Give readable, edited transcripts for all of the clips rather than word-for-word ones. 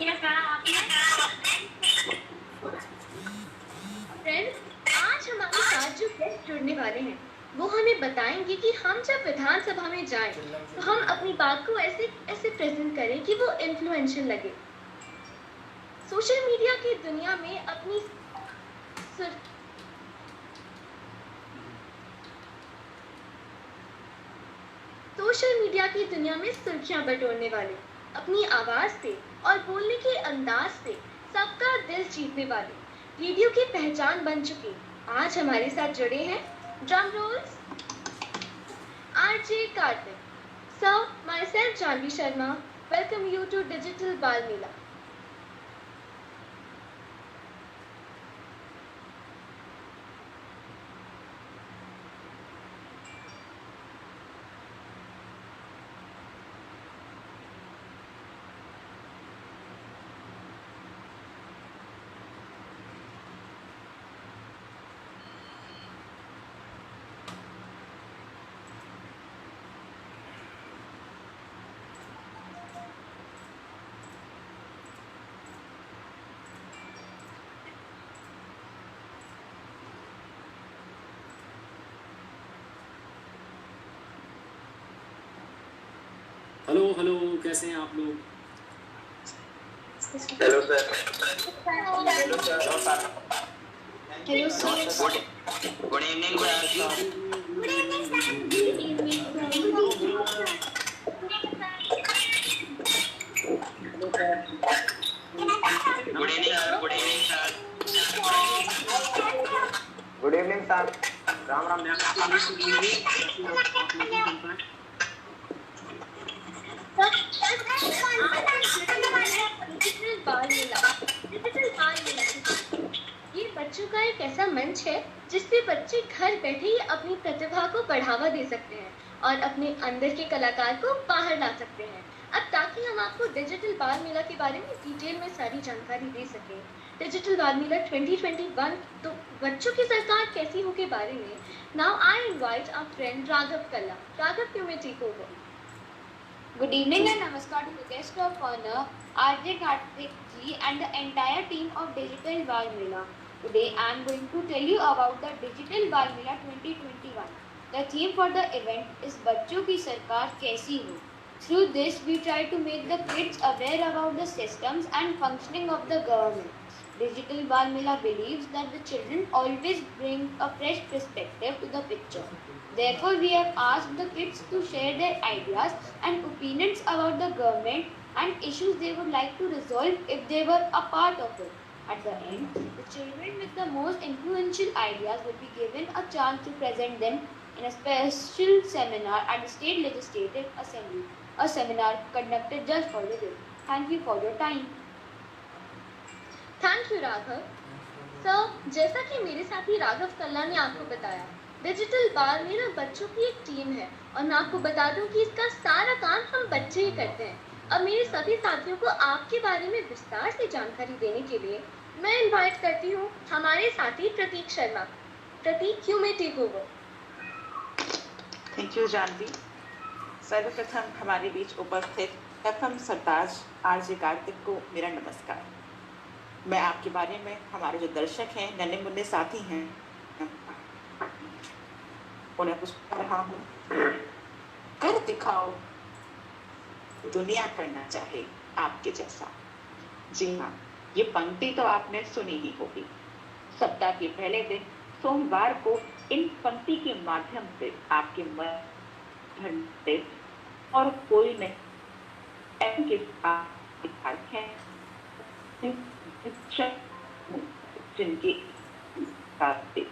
क्या कहा आपने? फ्रेंड्स, आज हमारे साथ जो गेस्ट जुड़ने वाले हैं वो हमें बताएंगे कि हम जब विधानसभा में जाएं तो हम अपनी बात को ऐसे ऐसे प्रेजेंट करें कि वो इन्फ्लुएंशियल लगे। सोशल मीडिया की दुनिया में अपनी सुर सोशल मीडिया की दुनिया में सुर्खियां बटोरने वाले, अपनी आवाज से और बोलने के अंदाज से सबका दिल जीतने वाले रेडियो की पहचान बन चुके आज हमारे साथ जुड़े हैं drum roles RJ Kartik. So, myself Janvi Sharma, welcome you to Digital Bal Mela. Hello hello, कैसे हैं आप लोग? Hello sir. Hello sir. Hello sir. Good evening sir. Good evening good evening sir. Ram Ram ma'am, आपको नहीं सुनेंगे? डिजिटल बाल मेला। ये बच्चों का एक ऐसा मंच है जिससे बच्चे घर बैठे ही अपनी प्रतिभा को बढ़ावा दे सकते हैं और अपने अंदर के कलाकार को बाहर ला सकते हैं। अब ताकि हम आपको डिजिटल बाल मेला के बारे में डिटेल में सारी जानकारी दे सकें, डिजिटल बाल मेला 2021 तो बच्चों की सरकार कैसी हो के बारे में, now I invite our friend Raghav Kalla. Raghav, you may take over. Good evening and namaskar to the guest of honor, RJ Karthik ji and the entire team of Digital Bal Mela. Today I am going to tell you about the Digital Bal Mela 2021. The theme for the event is बच्चों की सरकार कैसी हो. Through this, we try to make the kids aware about the systems and functioning of the government. Digital Bal Mela believes that the children always bring a fresh perspective to the picture. Therefore, we have asked the kids to share their ideas and opinions about the government and issues they would like to resolve if they were a part of it. At the end, the children with the most influential ideas will be given a chance to present them in a special seminar at the State Legislative Assembly, a seminar conducted just for the day. Thank you for your time. Thank you Raghav. Sir, जैसा कि मेरे साथी राघव कल्ला ने आपको बताया, digital बाल मेला बच्चों की एक टीम है और मैं आपको बता दूं कि इसका सारा काम हम बच्चे ही करते हैं। अब मेरे सभी साथियों को आपके बारे में विस्तार से जानकारी देने के लिए मैं इनवाइट करती हूँ हमारे साथी Pratik Sharma. Pratik, you may take over. Thank you Janvi. सर्वप्रथम हमारे बीच उपस्थित एफएम सरताज आरजे कार्तिक को मेरा नमस्कार। मैं आपके बारे में हमारे जो दर्शक हैं, नन्हे मुन्ने साथी हैं, उन्हें कुछ कह रहा हूँ। कर दिखाओ, दुनिया करना चाहे आपके जैसा। जी हाँ, ये पंक्ति तो आपने सुनी ही होगी। सप्ताह के पहले दिन सोमवार को इन पंक्ति के माध्यम से आपके मन भरते और कोई नहीं के साथ हैं जिनके कार्तिक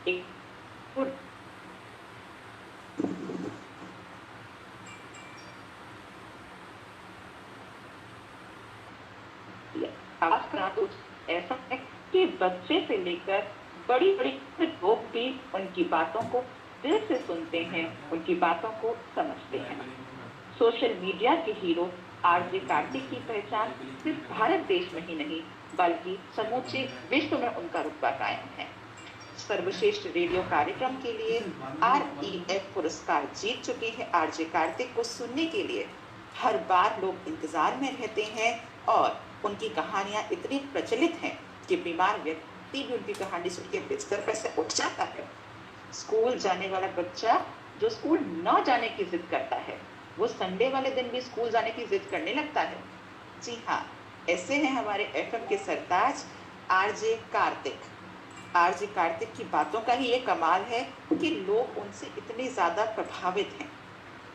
एक ऐसा है कि बच्चे से लेकर बड़ी बड़ी लोग भी उनकी बातों को दिल से सुनते हैं, उनकी बातों को समझते हैं। सोशल मीडिया के हीरो आरजे कार्तिक की पहचान सिर्फ भारत देश में ही नहीं बल्कि समूचे विश्व में उनका रुतबा कायम है। सर्वश्रेष्ठ रेडियो कार्यक्रम के लिए REF पुरस्कार जीत चुके हैं आरजे कार्तिक को सुनने के लिए हर बार लोग इंतजार में रहते हैं और उनकी कहानियां इतनी प्रचलित हैं कि बीमार व्यक्ति भी उनकी कहानी सुन के बिस्तर पर से उठ जाता है। स्कूल जाने वाला बच्चा जो स्कूल न जाने की जिद करता है वो संडे वाले दिन भी स्कूल जाने की जिद करने लगता है। जी हाँ, ऐसे हैं हमारे FM के सरताज आरजे कार्तिक। आरजे कार्तिक की बातों का ही ये कमाल है कि लोग उनसे इतने ज्यादा प्रभावित हैं।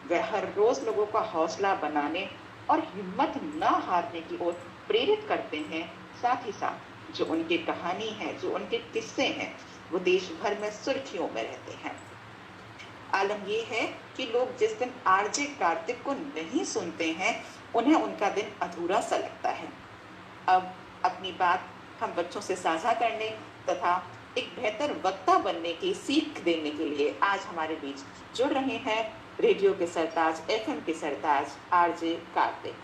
वह हर रोज लोगों का हौसला बनाने और हिम्मत न हारने की ओर प्रेरित करते हैं। साथ ही साथ जो उनकी कहानी है, जो उनके किस्से हैं, वो देश भर में सुर्खियों में रहते हैं। आलम ये है कि लोग जिस दिन आरजे कार्तिक को नहीं सुनते हैं उन्हें उनका दिन अधूरा सा लगता है। अब अपनी बात हम बच्चों से साझा करने तथा एक बेहतर वक्ता बनने की सीख देने के लिए आज हमारे बीच जुड़ रहे हैं रेडियो के सरताज, FM के सरताज आरजे कार्तिक।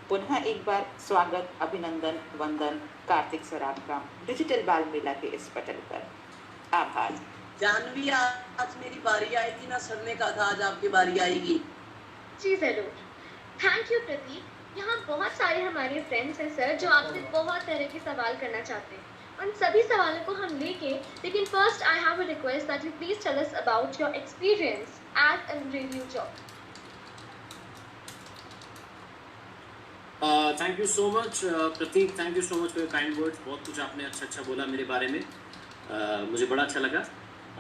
पुनः एक बार स्वागत, अभिनंदन, वंदन कार्तिक सर आपका डिजिटल बाल मेला के इस पटल पर। आभार। जानवी, आज मेरी बारी आएगी ना? सर ने कहा था आज आपकी बारी आएगी। जी जरूर। थैंक यू प्रतीक। यहाँ बहुत सारे हमारे फ्रेंड्स हैं सर जो आपसे बहुत तरह के सवाल करना चाहते हैं। उन सभी सवालों को हम लेके, लेकिन first I have a request that you please tell us about your experience as a radio job. Thank you so much Prateek, thank you so much for your kind words. बहुत कुछ आपने अच्छा बोला मेरे बारे में, मुझे बड़ा अच्छा लगा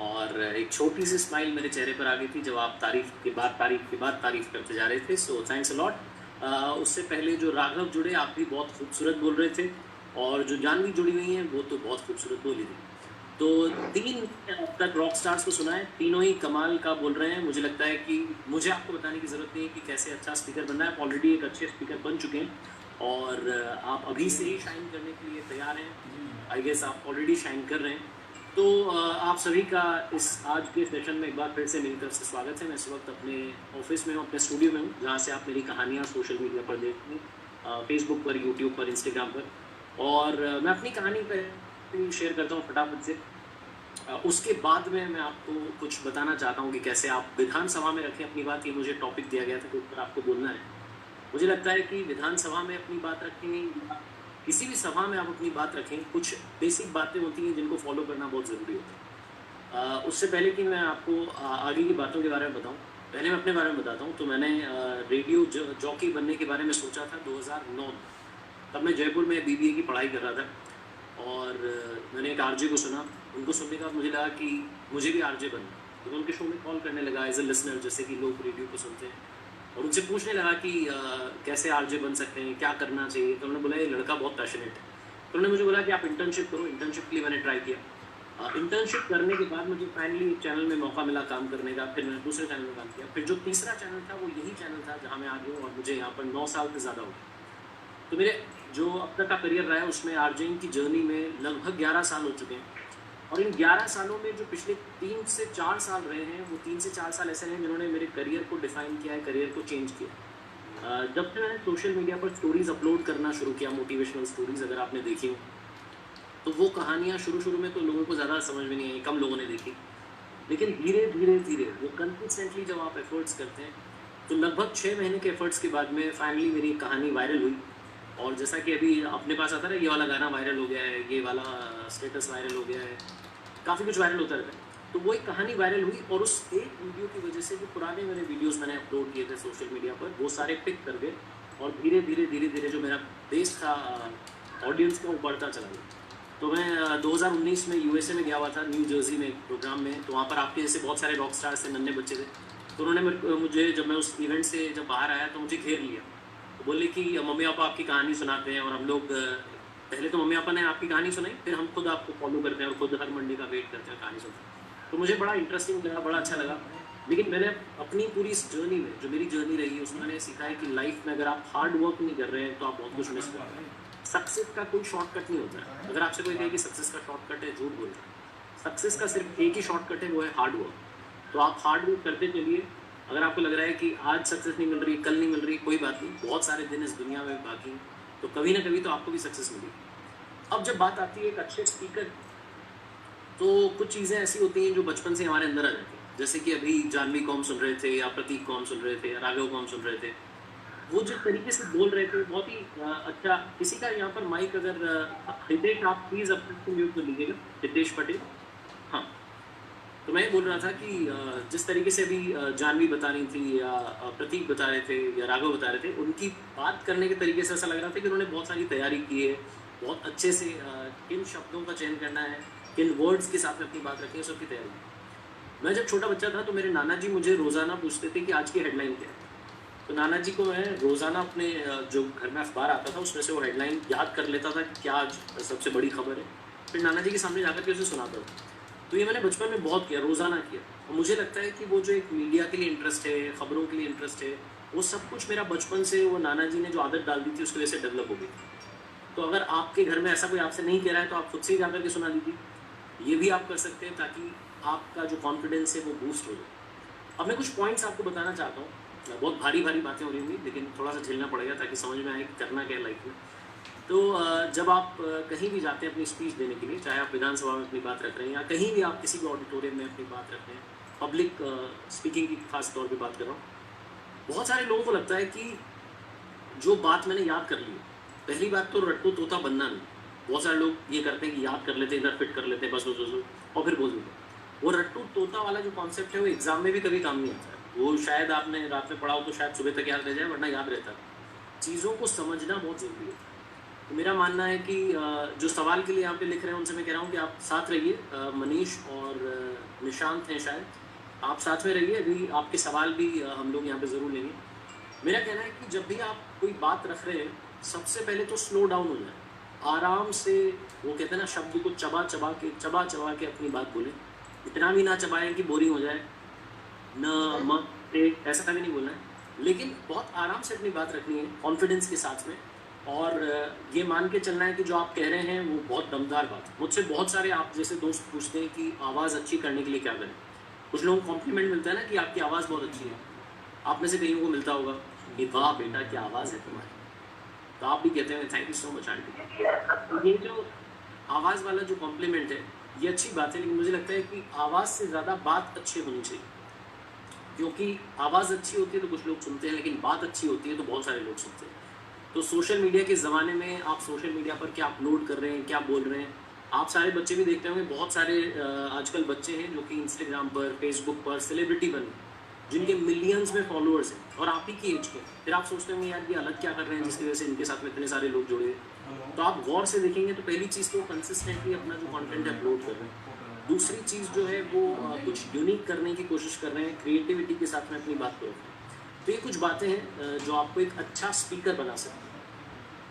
और एक छोटी सी स्माइल मेरे चेहरे पर आ गई थी जब आप तारीफ के बाद तारीफ करते जा रहे थे। So thanks a lot. उससे पहले जो राघव जुड़े, आप भी बहुत खूबसूरत बोल रहे थे और जो जानवी जुड़ी हुई हैं वो तो बहुत खूबसूरत बोली थी। तो 3 अब तक रॉक स्टार्स को सुना है, तीनों ही कमाल का बोल रहे हैं। मुझे लगता है कि मुझे आपको बताने की ज़रूरत नहीं है कि कैसे अच्छा स्पीकर बनना है। आप ऑलरेडी एक अच्छे स्पीकर बन चुके हैं और आप अभी से ही शाइन करने के लिए तैयार हैं। आई गेस आप ऑलरेडी शाइन कर रहे हैं। तो आप सभी का इस आज के सेशन में एक बार फिर से मेरी तरफ से स्वागत है। मैं इस वक्त अपने ऑफिस में हूँ, अपने स्टूडियो में हूँ, जहाँ से आप मेरी कहानियाँ सोशल मीडिया पर देखते हैं, फेसबुक पर, यूट्यूब पर, इंस्टाग्राम पर। और मैं अपनी कहानी पर शेयर करता हूँ फटाफट से। उसके बाद में मैं आपको कुछ बताना चाहता हूँ कि कैसे आप विधानसभा में रखें अपनी बात। ये मुझे टॉपिक दिया गया था कि उस पर आपको बोलना है। मुझे लगता है कि विधानसभा में अपनी बात रखें, किसी भी सभा में आप अपनी बात रखें, कुछ बेसिक बातें होती हैं जिनको फॉलो करना बहुत ज़रूरी होता है। उससे पहले कि मैं आपको आगे की बातों के बारे में बताऊं, पहले मैं अपने बारे में बताता हूं। तो मैंने रेडियो जॉकी बनने के बारे में सोचा था 2009। तब मैं जयपुर में BBA की पढ़ाई कर रहा था और मैंने एक आरजे को सुना। उनको सुनने के बाद मुझे लगा कि मुझे भी आरजे बनना, तो मैं उनके शो में कॉल करने लगा एज ए लिसनर, जैसे कि लोग रेडियो को सुनते हैं, और उनसे पूछने लगा कि कैसे आरजे बन सकते हैं, क्या करना चाहिए। तो उन्होंने बोला ये लड़का बहुत पैशनेट है। तो उन्होंने मुझे बोला कि आप इंटर्नशिप करो। इंटर्नशिप के लिए मैंने ट्राई किया। इंटर्नशिप करने के बाद मुझे फाइनली एक चैनल में मौका मिला काम करने का। फिर मैंने दूसरे चैनल में काम किया। फिर जो तीसरा चैनल था वो यही चैनल था जहाँ मैं आज हूँ, और मुझे यहाँ पर 9 साल से ज़्यादा हो गए। तो मेरे जो अब तक का करियर रहा है उसमें आरजेइंग की जर्नी में लगभग 11 साल हो चुके हैं। और इन 11 सालों में जो पिछले 3 से 4 साल रहे हैं, वो 3 से 4 साल ऐसे रहे जिन्होंने मेरे करियर को डिफ़ाइन किया है, करियर को चेंज किया। जब से मैंने सोशल मीडिया पर स्टोरीज़ अपलोड करना शुरू किया, मोटिवेशनल स्टोरीज़ अगर आपने देखी हो, तो वो कहानियाँ शुरू में तो लोगों को ज़्यादा समझ में नहीं आई, कम लोगों ने देखी। लेकिन धीरे धीरे वो कंसिस्टेंटली जब आप एफर्ट्स करते हैं, तो लगभग 6 महीने के एफर्ट्स के बाद में फाइनली मेरी कहानी वायरल हुई। और जैसा कि अभी अपने पास आता है, ये वाला गाना वायरल हो गया है, ये वाला स्टेटस वायरल हो गया है, काफ़ी कुछ वायरल होता रहता है। तो वो एक कहानी वायरल हुई और उस एक वीडियो की वजह से जो पुराने मेरे वीडियोस मैंने अपलोड किए थे सोशल मीडिया पर, वो सारे पिक कर गए और धीरे धीरे जो मेरा बेस था ऑडियंस का, वो बढ़ता चला गया। तो मैं 2019 में USA में गया हुआ था, न्यू जर्सी में एक प्रोग्राम में। तो वहाँ पर आपके जैसे बहुत सारे रॉक स्टार्स थे, नन्हे बच्चे थे। तो उन्होंने मुझे, जब मैं उस इवेंट से जब बाहर आया तो मुझे घेर लिया। तो बोले कि मम्मी पापा आपकी कहानी सुनाते हैं। और हम लोग पहले तो मम्मी पापा ने आपकी कहानी सुनाई, फिर हम खुद आपको फॉलो करते हैं और खुद हर मंडे का वेट करते हैं, कहानी सुनते हैं। तो मुझे बड़ा इंटरेस्टिंग लगा, बड़ा अच्छा लगा। लेकिन मैंने अपनी पूरी इस जर्नी में, जो मेरी जर्नी रही है, उसमें मैंने सीखा है कि लाइफ में अगर आप हार्ड वर्क नहीं कर रहे हैं तो आप बहुत कुछ मिस कर रहे हैं। सक्सेस का कोई शॉर्टकट नहीं होता है। अगर आपसे कोई कहे कि सक्सेस का शॉर्टकट है, झूठ बोल रहा है। सक्सेस का सिर्फ एक ही शॉर्टकट है, वो है हार्ड वर्क। तो आप हार्ड वर्क करते चलिए। अगर आपको लग रहा है कि आज सक्सेस नहीं मिल रही, कल नहीं मिल रही, कोई बात नहीं, बहुत सारे दिन इस दुनिया में बाकी हैं, तो कभी ना कभी तो आपको भी सक्सेस मिलेगी। अब जब बात आती है एक अच्छे स्पीकर, तो कुछ चीज़ें ऐसी होती हैं जो बचपन से हमारे अंदर आ जाती हैं, जैसे कि अभी जानवी को हम सुन रहे थे, या प्रतीक को हम सुन रहे थे, या राघव को हम सुन रहे थे। वो जिस तरीके से बोल रहे थे बहुत ही अच्छा। किसी का यहाँ पर माइक अगर हितेश, आप प्लीज़ अपने म्यूट कर लीजिएगा, हितेश पटेल। हाँ, तो मैं बोल रहा था कि जिस तरीके से अभी जानवी बता रही थी, या प्रतीक बता रहे थे, या राघव बता रहे थे, उनकी बात करने के तरीके से ऐसा लग रहा था कि उन्होंने बहुत सारी तैयारी की है, बहुत अच्छे से किन शब्दों का चयन करना है, किन वर्ड्स के साथ में अपनी बात रखनी है, सबकी तैयारी। मैं जब छोटा बच्चा था तो मेरे नाना जी मुझे रोज़ाना पूछते थे कि आज की हेडलाइन क्या है। तो नाना जी को मैं रोज़ाना अपने जो घर में अखबार आता था उसमें से वो हेडलाइन याद कर लेता था कि क्या आज सबसे बड़ी खबर है, फिर नाना जी के सामने जाकर के उसे सुनाता था। तो ये मैंने बचपन में बहुत किया, रोज़ाना किया। और मुझे लगता है कि वो जो एक मीडिया के लिए इंटरेस्ट है, खबरों के लिए इंटरेस्ट है, वो सब कुछ मेरा बचपन से वो नाना जी ने जो आदत डाल दी थी उसकी वजह से डेवलप हो गई। तो अगर आपके घर में ऐसा कोई आपसे नहीं कह रहा है तो आप खुद से ही जाकर के सुना दीजिए। ये भी आप कर सकते हैं ताकि आपका जो कॉन्फिडेंस है वो बूस्ट हो जाए। अब मैं कुछ पॉइंट्स आपको बताना चाहता हूँ। बहुत भारी बातें हो रही होंगी, लेकिन थोड़ा सा झेलना पड़ेगा ताकि समझ में आए कि करना क्या है लाइफ में। तो जब आप कहीं भी जाते हैं अपनी स्पीच देने के लिए, चाहे आप विधानसभा में अपनी बात रख रहे हैं या कहीं भी आप किसी भी ऑडिटोरियम में अपनी बात रख रहे हैं, पब्लिक स्पीकिंग की खास तौर पे बात कर रहा हूँ, बहुत सारे लोगों को लगता है कि जो बात मैंने याद कर ली, पहली बात तो रट्टू तोता बनना नहीं। बहुत सारे लोग ये करते हैं कि याद कर लेते हैं, इधर फिट कर लेते हैं बस और फिर बोल देते हैं। वो रट्टू तोता वाला जो कॉन्सेप्ट है वो एग्जाम में भी कभी काम नहीं आता है। वो शायद आपने रात में पढ़ा हो तो शायद सुबह तक याद रह जाए, वरना याद रहता है। चीज़ों को समझना बहुत ज़रूरी है। तो मेरा मानना है कि जो सवाल के लिए यहाँ पे लिख रहे हैं उनसे मैं कह रहा हूँ कि आप साथ रहिए। मनीष और निशांत हैं शायद, आप साथ में रहिए। अभी आपके सवाल भी हम लोग यहाँ पे ज़रूर लेंगे। मेरा कहना है कि जब भी आप कोई बात रख रहे हैं, सबसे पहले तो स्लो डाउन हो जाए, आराम से। वो कहते हैं ना, शब्द को चबा चबा के अपनी बात बोलें। इतना भी ना चबाएं कि बोरिंग हो जाए, न म ऐसा कभी नहीं बोलना है, लेकिन बहुत आराम से अपनी बात रखनी है, कॉन्फिडेंस के साथ में। और ये मान के चलना है कि जो आप कह रहे हैं वो बहुत दमदार बात है। मुझसे बहुत सारे आप जैसे दोस्त पूछते हैं कि आवाज़ अच्छी करने के लिए क्या करें। कुछ लोगों को कॉम्प्लीमेंट मिलता है ना कि आपकी आवाज़ बहुत अच्छी है। आप में से कईयों को मिलता होगा कि वाह बेटा क्या आवाज़ है तुम्हारी, तो आप भी कहते हैं thank you so much aunty. तो ये जो आवाज़ वाला जो कॉम्प्लीमेंट है ये अच्छी बात है, लेकिन मुझे लगता है कि आवाज़ से ज़्यादा बात अच्छी होनी चाहिए। क्योंकि आवाज़ अच्छी होती है तो कुछ लोग सुनते हैं, लेकिन बात अच्छी होती है तो बहुत सारे लोग सुनते हैं। तो सोशल मीडिया के ज़माने में आप सोशल मीडिया पर क्या अपलोड कर रहे हैं, क्या बोल रहे हैं, आप सारे बच्चे भी देखते होंगे। बहुत सारे आजकल बच्चे हैं जो कि इंस्टाग्राम पर, फेसबुक पर सेलिब्रिटी बने, जिनके मिलियंस में फॉलोअर्स हैं और आप ही की एज के। फिर आप सोचते होंगे यार ये अलग क्या कर रहे हैं जिसकी वजह से इनके साथ में इतने सारे लोग जुड़े हैं। तो आप गौर से देखेंगे तो पहली चीज़ तो कंसिस्टेंटली अपना जो कंटेंट अपलोड कर रहे हैं। दूसरी चीज़ जो है वो कुछ यूनिक करने की कोशिश कर रहे हैं, क्रिएटिविटी के साथ में अपनी बात को रखें। तो ये कुछ बातें हैं जो आपको एक अच्छा स्पीकर बना सकते हैं।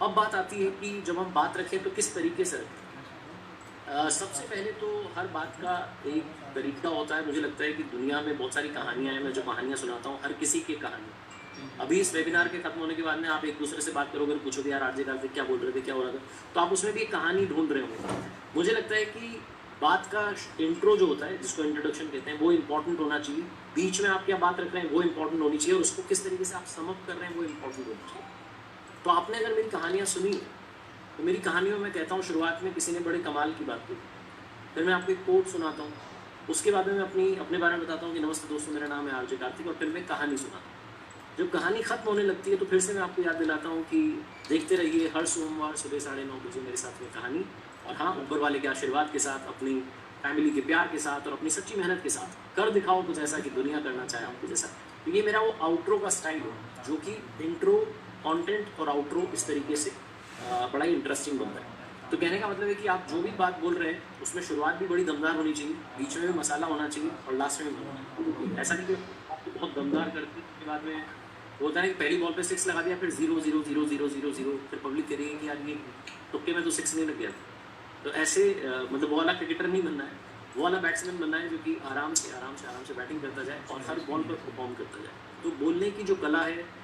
अब बात आती है कि जब हम बात रखें तो किस तरीके से रखें। सबसे पहले तो हर बात का एक तरीका होता है। मुझे लगता है कि दुनिया में बहुत सारी कहानियाँ हैं, मैं जो कहानियाँ सुनाता हूँ हर किसी की कहानी। अभी इस वेबिनार के खत्म होने के बाद में आप एक दूसरे से बात करोगे, पूछोगे यार आरजे कार्तिक क्या बोल रहे थे, क्या हो रहा था, तो आप उसमें भी एक कहानी ढूंढ रहे होंगे। मुझे लगता है कि बात का इंट्रो जो होता है, जिसको इंट्रोडक्शन कहते हैं, वो इंपॉर्टेंट होना चाहिए। बीच में आप क्या बात रख रहे हैं वो इंपॉर्टेंट होनी चाहिए, और उसको किस तरीके से आप समअप कर रहे हैं वो इंपॉर्टेंट होना चाहिए। तो आपने अगर मेरी कहानियाँ सुनी तो मेरी कहानियों में कहता हूँ शुरुआत में किसी ने बड़े कमाल की बात की, फिर मैं आपको एक कोट सुनाता हूँ, उसके बाद में मैं अपने बारे में बताता हूँ कि नमस्ते दोस्तों मेरा नाम है आरजे कार्तिक, और फिर मैं कहानी सुनाता हूँ। जब कहानी खत्म होने लगती है तो फिर से मैं आपको याद दिलाता हूँ कि देखते रहिए हर सोमवार सुबह 9:30 बजे मेरे साथ में कहानी। और हाँ, ऊपर वाले के आशीर्वाद के साथ, अपनी फैमिली के प्यार के साथ और अपनी सच्ची मेहनत के साथ कर दिखाओ कुछ ऐसा कि दुनिया करना चाहे आपको जैसा। तो ये मेरा वो आउट्रो का स्टाइल है जो कि इंट्रो, कंटेंट और आउट्रो इस तरीके से बड़ा ही इंटरेस्टिंग बनता है। तो कहने का मतलब है कि आप जो भी बात बोल रहे हैं उसमें शुरुआत भी बड़ी दमदार होनी चाहिए, बीच में भी मसाला होना चाहिए और लास्ट में भी मसाला। ऐसा नहीं कि आपको बहुत दमदार करके उसके बाद में होता है कि पहली बॉल पे 6 लगा दिया, फिर 0 0 0 0 0 0, फिर पब्लिक कह रही है कि यार ये तुक्के में तो 6 नहीं लग गया था। तो ऐसे मतलब वो वाला क्रिकेटर नहीं बनना है, वो वाला बैट्समैन बनना है जो कि आराम से बैटिंग करता जाए और हर बॉल पर परफॉर्म करता जाए। तो बोलने की जो कला है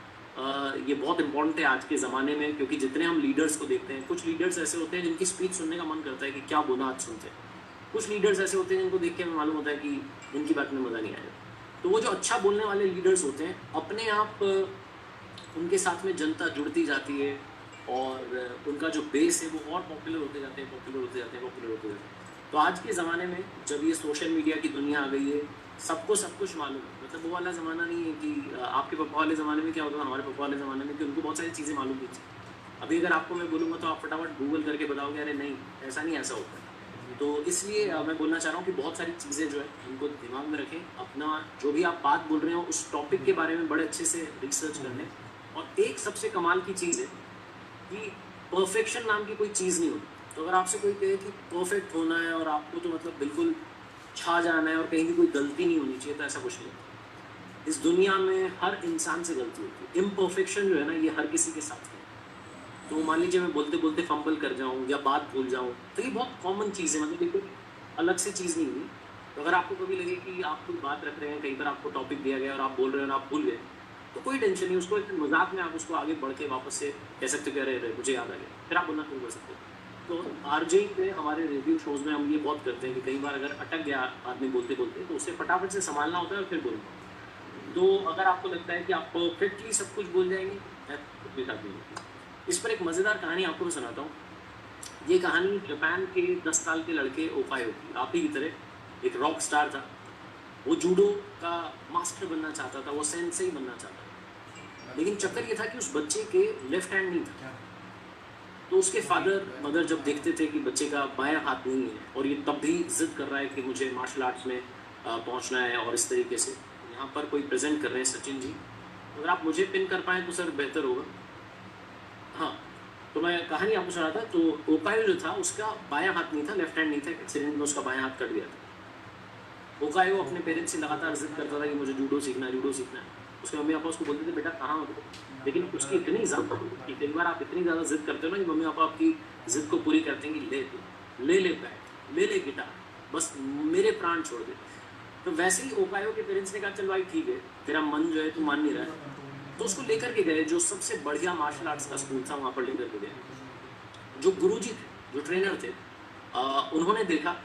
ये बहुत इंपॉर्टेंट है आज के ज़माने में, क्योंकि जितने हम लीडर्स को देखते हैं, कुछ लीडर्स ऐसे होते हैं जिनकी स्पीच सुनने का मन करता है कि क्या बोला आज सुनते हैं। कुछ लीडर्स ऐसे होते हैं जिनको देख के हमें मालूम होता है कि इनकी बात में मज़ा नहीं आएगा। तो वो जो अच्छा बोलने वाले लीडर्स होते हैं, अपने आप उनके साथ में जनता जुड़ती जाती है और उनका जो बेस है वो और पॉपुलर होते जाते हैं। तो आज के ज़माने में जब ये सोशल मीडिया की दुनिया आ गई है, सबको सब कुछ मालूम है। मतलब वो वाला ज़माना नहीं है कि आपके पापा वाले ज़माने में क्या होता था, हमारे पापा वाले ज़माने में कि उनको बहुत सारी चीज़ें मालूम नहीं थी। अभी अगर आपको मैं बोलूँगा तो आप फटाफट गूगल करके बताओगे अरे नहीं ऐसा नहीं, ऐसा होता है। तो इसलिए मैं बोलना चाह रहा हूँ कि बहुत सारी चीज़ें जो है उनको दिमाग में रखें, अपना जो भी आप बात बोल रहे हो उस टॉपिक के बारे में बड़े अच्छे से रिसर्च कर लें। और एक सबसे कमाल की चीज़ है कि परफेक्शन नाम की कोई चीज़ नहीं होती। तो अगर आपसे कोई कहे कि परफेक्ट होना है और आपको तो मतलब बिल्कुल छा जाना है और कहीं भी कोई गलती नहीं होनी चाहिए, तो ऐसा कुछ नहीं। इस दुनिया में हर इंसान से गलती होती है। इम्परफेक्शन जो है ना, ये हर किसी के साथ है। तो मान लीजिए मैं बोलते बोलते फंबल कर जाऊँ या बात भूल जाऊँ, तो ये बहुत कॉमन चीज़ है, मतलब बिल्कुल अलग से चीज़ नहीं हुई। तो अगर आपको कभी लगे कि आप कोई बात रख रहे हैं, कहीं पर आपको टॉपिक दिया गया और आप बोल रहे हैं और आप भूल गए, तो कोई टेंशन नहीं, उसको एक मजाक में आप उसको आगे बढ़ के वापस से कह सकते हो कि अरे मुझे याद आ गया, फिर आप बोलना शुरू कर सकते हो। तो आरजे पे हमारे रिव्यू शोज़ में हम ये बहुत करते हैं कि कई बार अगर अटक गया आदमी बोलते बोलते, तो उसे फटाफट से संभालना होता है और फिर बोलना। तो अगर आपको लगता है कि आप परफेक्टली सब कुछ बोल जाएंगे, कुछ भी साथ नहीं होती। इस पर एक मज़ेदार कहानी आपको मैं सुनाता हूँ। ये कहानी जापान के 10 साल के लड़के ओकायो की, आप ही की तरह एक रॉक स्टार था। वो जूडो का मास्टर बनना चाहता था, वो सेंसेई बनना चाहता था। लेकिन चक्कर ये था कि उस बच्चे के लेफ्ट हैंड नहीं था। तो उसके फादर मदर जब देखते थे कि बच्चे का बायां हाथ नहीं है और ये तब भी जिद कर रहा है कि मुझे मार्शल आर्ट्स में पहुंचना है, और इस तरीके से यहाँ पर कोई प्रेजेंट कर रहे हैं सचिन जी, अगर आप मुझे पिन कर पाएँ तो सर बेहतर होगा। हाँ, तो मैं कहानी आपको सुना था। तो ओकायो जो था उसका बायां हाथ नहीं था, लेफ्ट हैंड नहीं था। एक्सीडेंट में उसका बायां हाथ कट गया था। ओकायो अपने पेरेंट्स से लगातार जिद करता था कि मुझे जूडो सीखना है, जूडो सीखना है। उसके मम्मी पापा उसको बोलते थे बेटा कहाँ हो तुम, लेकिन उसकी इतनी ज़्यादा कि कई बार आप इतनी ज़्यादा जिद करते हो ना कि मम्मी पापा आपकी जिद को पूरी करते हैं कि ले बैट, ले गिटार, बस मेरे प्राण छोड़ दे। तो वैसे ही ओकायो के पेरेंट्स ने कहा चल भाई ठीक है, तेरा मन जो है तू मान नहीं रहा है, तो उसको लेकर के गए जो सबसे बढ़िया मार्शल आर्ट्स का स्कूल था, वहाँ पर लेकर के गए। जो गुरुजी थे, जो ट्रेनर थे, उन्होंने देखा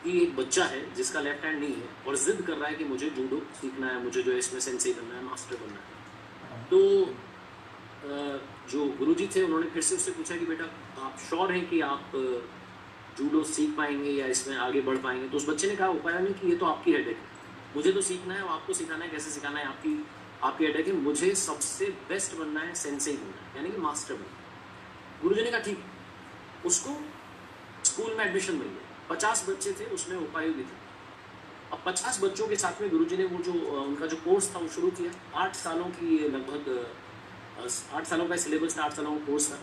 कि एक बच्चा है जिसका लेफ्ट हैंड नहीं है और जिद कर रहा है कि मुझे जूडो सीखना है, मुझे जो है इसमें सेंसेई बनना है, मास्टर बनना है। तो जो गुरुजी थे उन्होंने फिर से उससे पूछा कि बेटा आप श्योर हैं कि आप जूडो सीख पाएंगे या इसमें आगे बढ़ पाएंगे? तो उस बच्चे ने कहा उपाय नहीं कि ये तो आपकी हेडेक है, मुझे तो सीखना है और आपको सिखाना है, कैसे सिखाना है आपकी हेडेक है, मुझे सबसे बेस्ट बनना है, सेंसेई बनना है, यानी कि मास्टर बनना है। गुरुजी ने कहा ठीक। उसको स्कूल में एडमिशन मिल गया। 50 बच्चे थे, उसमें उपाय भी थे। अब 50 बच्चों के साथ में गुरुजी ने वो जो उनका जो कोर्स था वो शुरू किया। 8 सालों की लगभग 8 सालों का सिलेबस था, 8 सालों का कोर्स था।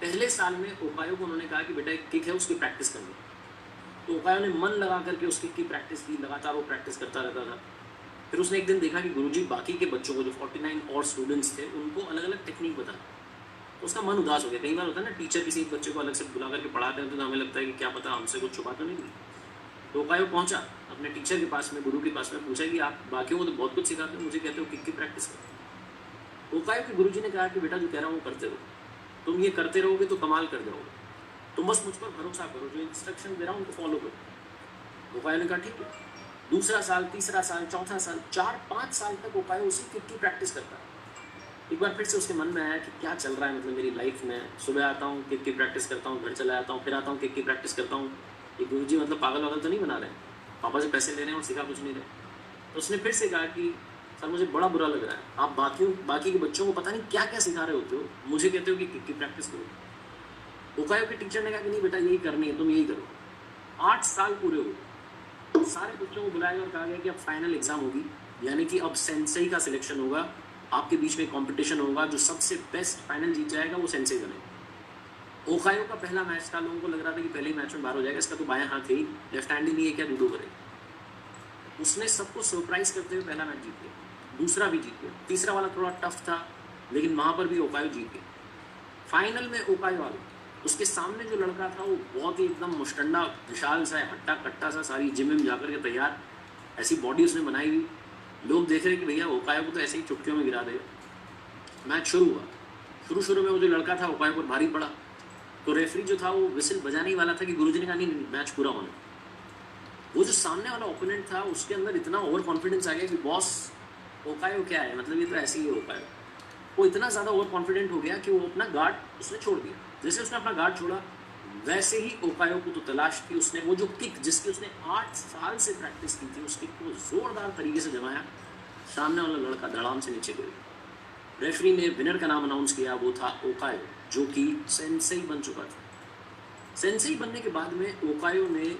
पहले साल में ओकायो को उन्होंने कहा कि बेटा एक किक है उसकी प्रैक्टिस करनी। तो ओकायो ने मन लगा करके उस किक की प्रैक्टिस की, लगातार वो प्रैक्टिस करता रहता था। फिर उसने एक दिन देखा कि गुरुजी बाकी के बच्चों को, जो 49 और स्टूडेंट्स थे, उनको अलग अलग टेक्निक बता। तो उसका मन उदास हो गया। कई बार होता है ना, टीचर किसी एक बच्चे को अलग से बुला करके पढ़ाते हैं तो हमें लगता है कि क्या पता हमसे कुछ छुपा तो नहीं थी। तो ओकायो पहुंचा अपने टीचर के पास में, गुरु के पास में, पूछा कि आप बाकियों को तो बहुत कुछ सिखाते हो, मुझे कहते हो किक की प्रैक्टिस करो। ओकायो के गुरुजी ने कहा कि बेटा जो कह रहा हूँ वो करते रहो, तुम ये करते रहोगे तो कमाल कर जाओगे, तुम बस मुझ पर भरोसा करो, जो इंस्ट्रक्शन दे रहा हूँ उनको फॉलो करो। ओकायो ने कहा ठीक है। दूसरा साल, तीसरा साल, चौथा साल, 4-5 साल तक ओकायो उसी किक की प्रैक्टिस करता। एक बार फिर से उसके मन में आया कि क्या चल रहा है, मतलब मेरी लाइफ में सुबह आता हूँ किक की प्रैक्टिस करता हूँ, घर चला जाता हूँ, फिर आता हूँ किक की प्रैक्टिस करता हूँ, ये गुरुजी मतलब पागल वागल तो नहीं बना रहे, पापा से पैसे ले रहे हैं और सिखा कुछ नहीं रहे। तो उसने फिर से कहा कि सर मुझे बड़ा बुरा लग रहा है, आप बाकी के बच्चों को पता नहीं क्या क्या सिखा रहे होते हो, मुझे कहते हो कि किक की प्रैक्टिस करो। ओकायो के टीचर ने कहा कि नहीं बेटा यही करनी है, तुम यही करो। 8 साल पूरे हो गए, सारे बच्चों को बुलाया और कहा गया कि अब फाइनल एग्जाम होगी, यानी कि अब सेंसेई का सिलेक्शन होगा, आपके बीच में कंपटीशन होगा, जो सबसे बेस्ट फाइनल जीत जाएगा वो सेंसेई बनेगा। ओकायो का पहला मैच था, लोगों को लग रहा था कि पहले ही मैच में बाहर हो जाएगा, इसका तो बायां हाथ है ही, लेफ्ट हैंड ही नहीं है, क्या जूडो करेगा। उसने सबको सरप्राइज करते हुए पहला मैच जीत गया, दूसरा भी जीत गया, तीसरा वाला थोड़ा टफ था लेकिन वहाँ पर भी ओकायो जीत गया। फाइनल में ओकायो आ गया। उसके सामने जो लड़का था वो बहुत ही एकदम मुश्तंडा, विशाल सा, हट्टा कट्टा सा, सारी जिम में जाकर के तैयार, ऐसी बॉडी उसने बनाई हुई। लोग देख रहे कि भैया ओकायो को तो ऐसे ही चुटकियों में गिरा देगा। मैच शुरू हुआ। शुरू में वो जो लड़का था ओकायो पर भारी पड़ा, तो रेफरी जो था वो विसिल बजाने ही वाला था कि गुरुजी ने कहा नहीं मैच पूरा होना। वो जो सामने वाला ओपोनेंट था उसके अंदर इतना ओवर कॉन्फिडेंस आ गया कि बॉस ओकायो क्या है, मतलब ये तो ऐसे ही है ओकायो। वो इतना ज़्यादा ओवर कॉन्फिडेंट हो गया कि वो अपना गार्ड उसने छोड़ दिया। जैसे उसने अपना गार्ड छोड़ा, वैसे ही ओकायो को तो तलाश की उसने, वो जो किक जिसकी उसने 8 साल से प्रैक्टिस की थी, उस किक को जोरदार तरीके से जमाया, सामने वाला लड़का धड़ाम से नीचे गिर गया। रेफरी ने विनर का नाम अनाउंस किया, वो था ओकायो, जो कि सेंसेई बन चुका था। सेंसेई बनने के बाद में ओकायो ने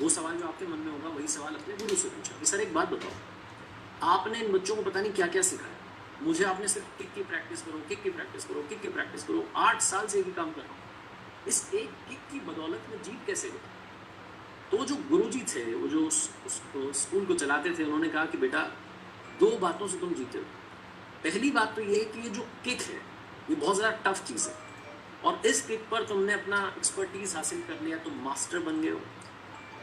वो सवाल जो आपके मन में होगा वही सवाल अपने गुरु से पूछा कि सर एक बात बताओ, आपने इन बच्चों को पता नहीं क्या क्या सिखाया, मुझे आपने सिर्फ किक की प्रैक्टिस करो, किक की प्रैक्टिस करो, किक की प्रैक्टिस करो, 8 साल से यही काम कर रहा हूँ, इस एक किक की बदौलत में जीत कैसे गया? तो जो गुरुजी थे, वो जो स्कूल को चलाते थे, उन्होंने कहा कि बेटा 2 बातों से तुम जीते हो। पहली बात तो ये है कि ये जो किक है ये बहुत ज़्यादा टफ चीज़ है, और इस किक पर तुमने अपना एक्सपर्टीज हासिल कर लिया, तुम मास्टर बन गए हो।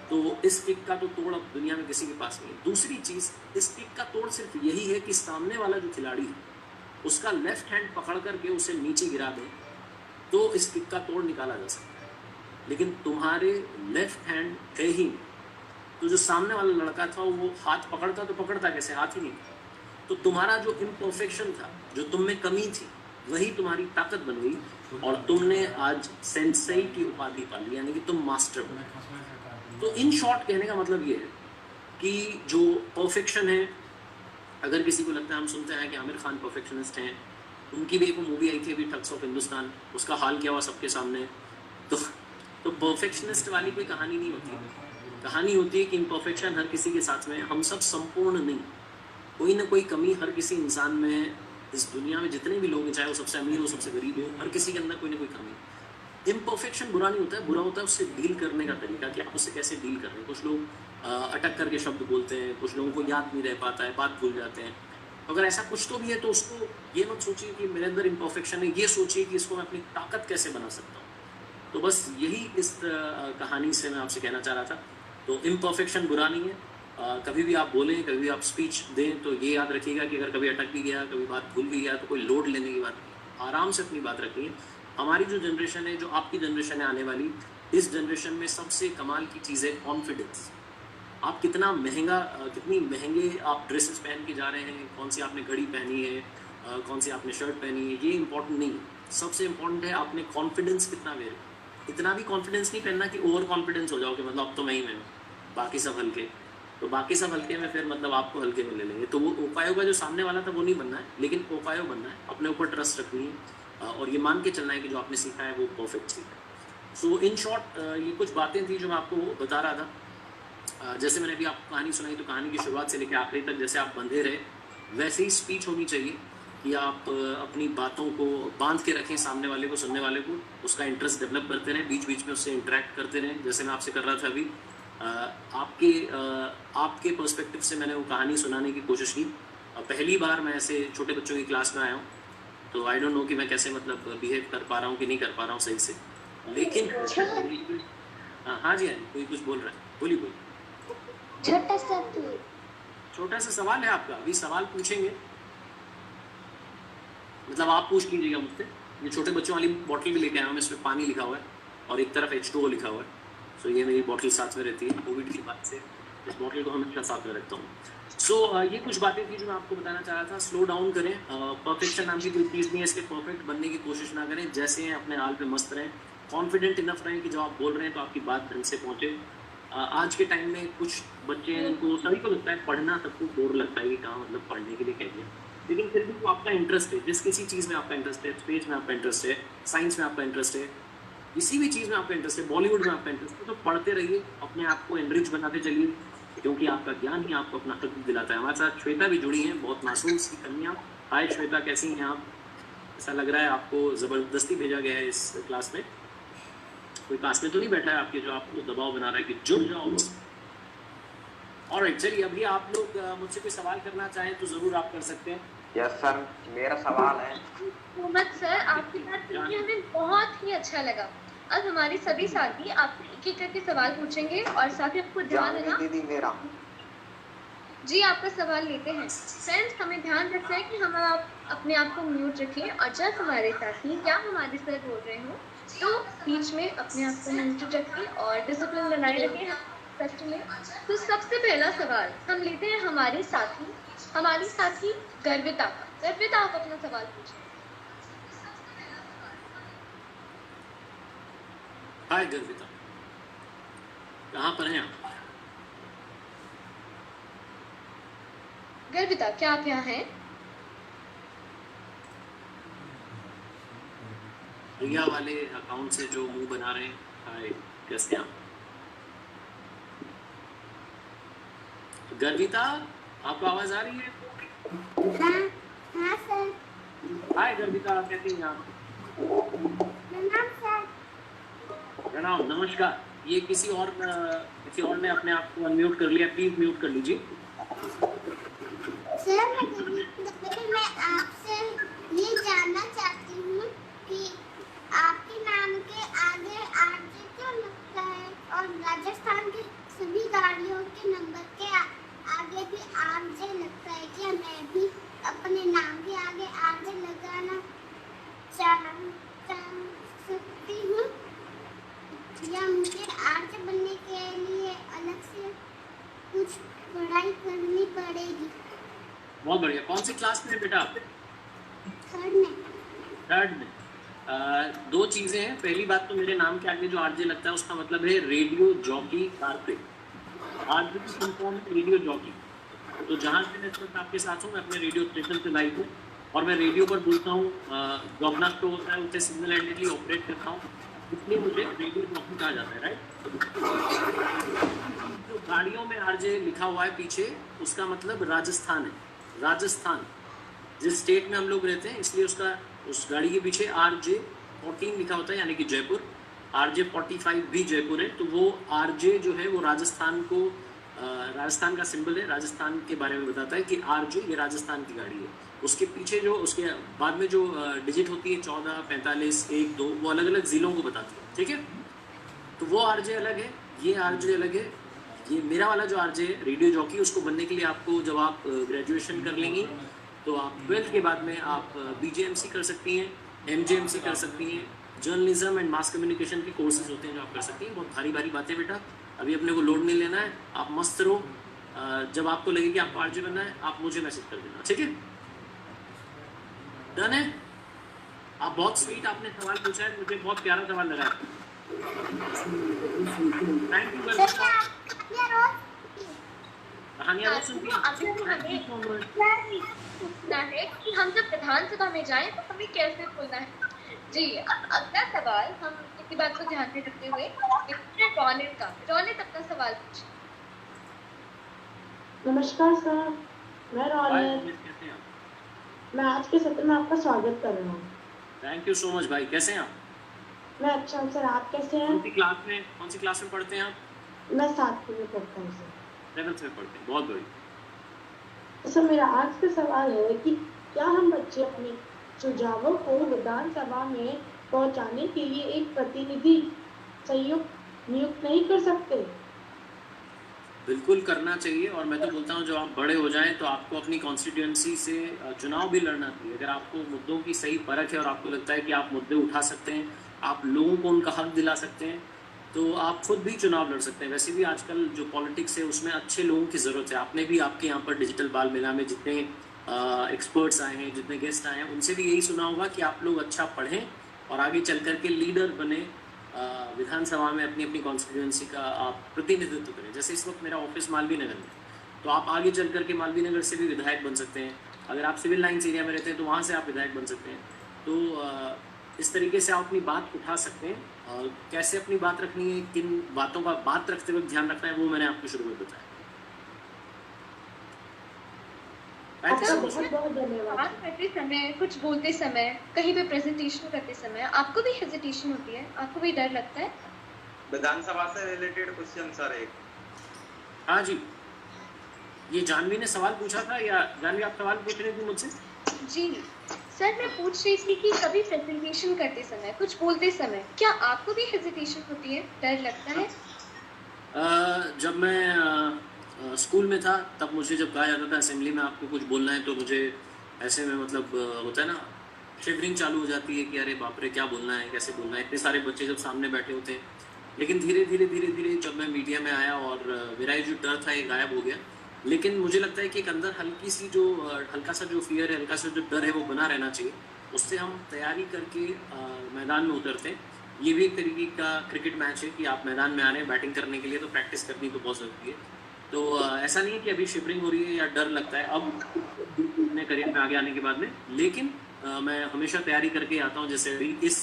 तो इस किक का तो तोड़ अब दुनिया में किसी के पास नहीं है। दूसरी चीज़, इस किक का तोड़ सिर्फ यही है कि सामने वाला जो खिलाड़ी है उसका लेफ्ट हैंड पकड़ करके उसे नीचे गिरा दें तो इस किक का तोड़ निकाला जा सकता है। लेकिन तुम्हारे लेफ्ट हैंड है ही नहीं, तो जो सामने वाला लड़का था वो हाथ पकड़ता तो पकड़ता कैसे, हाथ ही नहीं। तो तुम्हारा जो इम्परफेक्शन था, जो तुम में कमी थी, वही तुम्हारी ताकत बन गई और तुमने आज सेंसेई की उपाधि पा ली, यानी कि तुम मास्टर बने। तो इन शॉर्ट कहने का मतलब ये है कि जो परफेक्शन है, अगर किसी को लगता है, हम सुनते हैं कि आमिर खान परफेक्शनिस्ट हैं, उनकी भी एक मूवी आई थी अभी ठग्स ऑफ हिंदुस्तान, उसका हाल क्या हुआ सबके सामने। तो परफेक्शनिस्ट वाली कोई कहानी नहीं होती। कहानी होती है कि इम्परफेक्शन हर किसी के साथ में, हम सब संपूर्ण नहीं, कोई ना कोई कमी हर किसी इंसान में, इस दुनिया में जितने भी लोग हैं, चाहे वो सबसे अमीर हो सबसे गरीब हो, हर किसी के अंदर कोई ना कोई कमी। इम्परफेक्शन बुरा नहीं होता है, बुरा होता है उससे डील करने का तरीका, कि आप उससे कैसे डील कर रहे हैं। कुछ लोग अटक करके शब्द बोलते हैं, कुछ लोगों को याद नहीं रह पाता है, बात भूल जाते हैं। अगर ऐसा कुछ तो भी है तो उसको ये मत सोचिए कि मेरे अंदर इम्परफेक्शन है, ये सोचिए कि इसको मैं अपनी ताकत कैसे बना सकता हूँ। तो बस यही इस कहानी से मैं आपसे कहना चाह रहा था। तो इम्परफेक्शन बुरा नहीं है, कभी भी आप बोलें, कभी भी आप स्पीच दें तो ये याद रखिएगा कि अगर कभी अटक भी गया, कभी बात भूल भी गया, तो कोई लोड लेने की बात नहीं, आराम से अपनी बात रखिए। हमारी जो जनरेशन है, जो आपकी जनरेशन है आने वाली, इस जनरेशन में सबसे कमाल की चीज़ है कॉन्फिडेंस। आप कितना महंगा, कितनी महंगे आप ड्रेसेस पहन के जा रहे हैं, कौन सी आपने घड़ी पहनी है, कौन सी आपने शर्ट पहनी है, ये इंपॉर्टेंट नहीं है। सबसे इम्पॉर्टेंट है आपने कॉन्फिडेंस कितना ले रहे। इतना भी कॉन्फिडेंस नहीं पहनना कि ओवर कॉन्फिडेंस हो जाओ कि मतलब अब तो मैं ही हूँ, बाकी सब हल्के। तो बाकी सब हल्के में फिर मतलब आपको हल्के में ले लेंगे। तो वो ओकायो का जो सामने वाला था वो नहीं बनना है, लेकिन ओकायो बनना है, अपने ऊपर ट्रस्ट रखनी है और ये मान के चलना है कि जो आपने सीखा है वो परफेक्ट सीखा है। सो इन शॉर्ट ये कुछ बातें थी जो मैं आपको बता रहा था। जैसे मैंने अभी आपको कहानी सुनाई, तो कहानी की शुरुआत से लेकर आखिरी तक जैसे आप बंधे रहे, वैसे ही स्पीच होनी चाहिए कि आप अपनी बातों को बांध के रखें, सामने वाले को, सुनने वाले को, उसका इंटरेस्ट डेवलप करते रहें, बीच बीच में उससे इंटरेक्ट करते रहें, जैसे मैं आपसे कर रहा था अभी। आपके पर्सपेक्टिव से मैंने वो कहानी सुनाने की कोशिश की। पहली बार मैं ऐसे छोटे बच्चों की क्लास में आया हूँ, तो आई डोंट नो कि मैं कैसे मतलब बिहेव कर पा रहा हूँ कि नहीं कर पा रहा हूँ सही से, लेकिन हाँ जी, हाँ, कोई कुछ बोल रहा है, बोलिए बोलिए। छोटा सा सवाल है आपका, अभी सवाल पूछेंगे, मतलब आप पूछ लीजिएगा मुझसे। ये छोटे बच्चों वाली बॉटल भी लेके आया हूँ मैं, इसमें पानी लिखा हुआ है और एक तरफ H2O लिखा हुआ है। सो ये मेरी बॉटल साथ में रहती है, कोविड की बात से इस बॉटल को हमेशा साथ में रखता हूँ। सो ये कुछ बातें थी जो मैं आपको बताना चाह रहा था। स्लो डाउन करें, परफेक्शन नाम की कोई चीज़ नहीं है, इसके परफेक्ट बनने की कोशिश ना करें, जैसे हैं अपने हाल पे मस्त रहें, कॉन्फिडेंट इनफ रहें कि जो आप बोल रहे हैं तो आपकी बात ढंग से पहुँचे। आज के टाइम में कुछ बच्चे हैं जिनको सभी को लगता है पढ़ना सबको बोर लगता है कि कहाँ मतलब पढ़ने के लिए कह दिया, लेकिन फिर भी वो आपका इंटरेस्ट है, जिस किसी चीज़ में आपका इंटरेस्ट है, स्पेस में आपका इंटरेस्ट है, साइंस में आपका इंटरेस्ट है, किसी भी चीज़ में आपका इंटरेस्ट है, बॉलीवुड में आपका इंटरेस्ट है, तो पढ़ते रहिए, अपने आप को एनरिच बनाते चलिए, क्योंकि आपका ज्ञान ही आपको अपना हक दिलाता है। हमारे साथ श्वेता भी जुड़ी हैं, बहुत मासूम सी कन्या। हाय श्वेता, कैसी हैं आप? ऐसा लग रहा है आपको ज़बरदस्ती भेजा गया है इस क्लास में, कोई पास में तो नहीं बैठा है आपके जो आपको दबाव बना रहा है कि जुड़ जाओ। ऑलराइट, चलिए अभी आप लोग मुझसे कोई सवाल करना चाहें तो ज़रूर आप कर सकते हैं। यस सर, मेरा सवाल है। मोहम्मद सर, आपकी बात सुन के हमें बहुत ही अच्छा लगा। अब हमारे सभी साथी आपसे एक एक करके सवाल पूछेंगे और साथ ही आपको ध्यान देना। दीदी मेरा जी, आपका सवाल लेते हैं। फ्रेंड्स, हमें ध्यान रखना है कि हम आप अपने आप को म्यूट रखें और जब हमारे साथी या हमारे सर बोल रहे हो तो बीच में अपने आप को म्यूट रखें और डिसिप्लिन बनाए रखें फर्स्ट में। तो सबसे पहला सवाल हम लेते हैं हमारी साथी गर्विता। गर्विता, आप अपना सवाल पूछें। हाय गर्विता, कहाँ पर हैं आप? गर्विता, क्या आप यहाँ हैं? रिया वाले अकाउंट से जो मुंह बना रहे हैं, हाय कैसे हैं आप? गर्विता, आपको आवाज आ रही है? हाँ सर। हाय गर्विता, कैसी हैं आप? प्रणाम सर। प्रणाम, नमस्कार। ये किसी और ने अपने आप को अनम्यूट कर लिया, प्लीज म्यूट कर लीजिए। सर मैं आपसे ये जानना चाहती हूँ कि आपके नाम के आगे आरजे क्यों लगता है और राजस्थान की सभी गाड़ियों के नंबर के आगे भी आरजे लगता है। क्या मैं भी अपने नाम के आगे आरजे लगाना चाह सकती हूँ या मुझे आरजे बनने के लिए अलग से कुछ पढ़ाई करनी पड़ेगी? बहुत बढ़िया। कौन सी क्लास में है बेटा आप? थर्ड में। दो चीजें हैं। पहली बात तो मेरे नाम के आगे जो आरजे लगता है उसका मतलब है रेडियो जॉकी कारपेट। आरजे की फुल फॉर्म है रेडियो जॉकी। तो जहाँ से मैं इस वक्त आपके साथ हूँ, मैं अपने रेडियो स्टेशन से लाइव हूँ और मैं रेडियो पर बोलता हूँ। जॉबना जो होता है उसे सिग्नल हैंडलिंग ऑपरेट करता हूँ, इसलिए मुझे रेडियो जॉकी कहा जाता है, राइट। जो गाड़ियों में आरजे लिखा हुआ है पीछे, उसका मतलब राजस्थान है। राजस्थान जिस स्टेट में हम लोग रहते हैं, इसलिए उस गाड़ी के पीछे RJ14 लिखा होता है, यानी कि जयपुर। RJ45 भी जयपुर है। तो वो RJ जो है वो राजस्थान को राजस्थान का सिंबल है, राजस्थान के बारे में बताता है कि RJ ये राजस्थान की गाड़ी है। उसके पीछे जो उसके बाद में जो डिजिट होती है 14, 45, 1, 2, वो अलग अलग जिलों को बताती है, ठीक है। तो वो RJ अलग है, ये RJ अलग है। ये मेरा वाला जो RJ रेडियो जॉकी, उसको बनने के लिए आपको जब आप ग्रेजुएशन कर लेंगी तो आप 12th के बाद में आप BJMC कर सकती हैं, MJMC कर सकती हैं। जर्नलिज्म एंड मास कम्युनिकेशन के कोर्सेज होते हैं जो आप कर सकती हैं। बहुत भारी भारी बातें बेटा, अभी अपने को लोड नहीं लेना है, आप मस्त रहो। जब आपको लगे कि आपको RJ बनना है, आप मुझे मैसेज कर देना, ठीक है। डन है। आप बहुत स्वीट, आपने सवाल पूछा है, मुझे बहुत प्यारा सवाल लगा है। Thank you. कहानियाँ रोज सुनती हैं? अभी हमें पूछना है कि हम जब विधानसभा में जाएं तो हमें कैसे बोलना है। जी, अगला सवाल हम इसी बात को ध्यान में रखते हुए रौनक अपना सवाल पूछे। नमस्कार सर, मैं रौनक। कैसे हैं आप? मैं आज के सत्र में आपका स्वागत कर रहा हूँ। थैंक यू सो मच भाई। कैसे हैं आप? मैं अच्छा हूँ सर, आप कैसे हैं? कौन सी क्लास में पढ़ते हैं आप? मैं 7वीं में पढ़ता हूँ सर। 7th में पढ़ते हैं, बहुत बढ़िया। सर मेरा आज का सवाल है कि क्या हम बच्चे अपने सुझावों को विधानसभा में पहुँचाने के लिए एक प्रतिनिधि संयुक्त नियुक्त नहीं कर सकते? बिल्कुल करना चाहिए। और मैं तो बोलता हूँ जब आप बड़े हो जाएं तो आपको अपनी कॉन्स्टिट्यूएंसी से चुनाव भी लड़ना चाहिए। अगर आपको मुद्दों की सही परख है और आपको लगता है कि आप मुद्दे उठा सकते हैं, आप लोगों को उनका हक दिला सकते हैं, तो आप खुद भी चुनाव लड़ सकते हैं। वैसे भी आजकल जो पॉलिटिक्स है उसमें अच्छे लोगों की ज़रूरत है। आपने भी आपके यहाँ पर डिजिटल बाल मेला में जितने एक्सपर्ट्स आए हैं, जितने गेस्ट आए हैं, उनसे भी यही सुना होगा कि आप लोग अच्छा पढ़ें और आगे चल कर के लीडर बने, विधानसभा में अपनी अपनी कॉन्स्टिट्यूएंसी का आप प्रतिनिधित्व करें। जैसे इस वक्त मेरा ऑफिस मालवीय नगर में, तो आप आगे चल कर के मालवीय नगर से भी विधायक बन सकते हैं। अगर आप सिविल लाइन्स एरिया में रहते हैं तो वहाँ से आप विधायक बन सकते हैं। तो इस तरीके से आप अपनी बात उठा सकते हैं। और कैसे अपनी बात रखनी है, किन बातों का बात रखते वक्त ध्यान रखना है, वो मैंने आपको शुरू में बताया। आपका बहुत बहुत धन्यवाद। बात करते समय, कुछ बोलते समय, कहीं पे प्रेजेंटेशन करते समय आपको भी हेजिटेशन होती है? आपको भी डर लगता है? विधानसभा से रिलेटेड क्वेश्चन सर एक। हाँ जी, ये जानवी ने सवाल पूछा था, या जानवी आप सवाल पूछ रही थी मुझसे? जी सर, मैं पूछ रही थी कि कभी प्रेजेंटेशन करते समय, कुछ बोलते समय, क्या आपको भी हेजिटेशन होती है, डर लगता है? जब मैं स्कूल में था तब मुझे जब कहा जाता था असेंबली में आपको कुछ बोलना है, तो मुझे ऐसे में मतलब होता है ना, शिवरिंग चालू हो जाती है कि अरे बाप रे क्या बोलना है, कैसे बोलना है, इतने सारे बच्चे जब सामने बैठे होते हैं। लेकिन धीरे धीरे जब मैं मीडिया में आया और मेरा ये जो डर था ये गायब हो गया। लेकिन मुझे लगता है कि एक अंदर हल्का सा जो फियर है, हल्का सा जो डर है वो बना रहना चाहिए। उससे हम तैयारी करके मैदान में उतरते हैं। ये भी एक तरीके का क्रिकेट मैच है कि आप मैदान में आ रहे हैं बैटिंग करने के लिए, तो प्रैक्टिस करनी तो बहुत ज़रूरी है। तो ऐसा नहीं है कि अभी शिवरिंग हो रही है या डर लगता है अब अपने करियर में आगे आने के बाद में, लेकिन मैं हमेशा तैयारी करके आता हूँ। जैसे अभी इस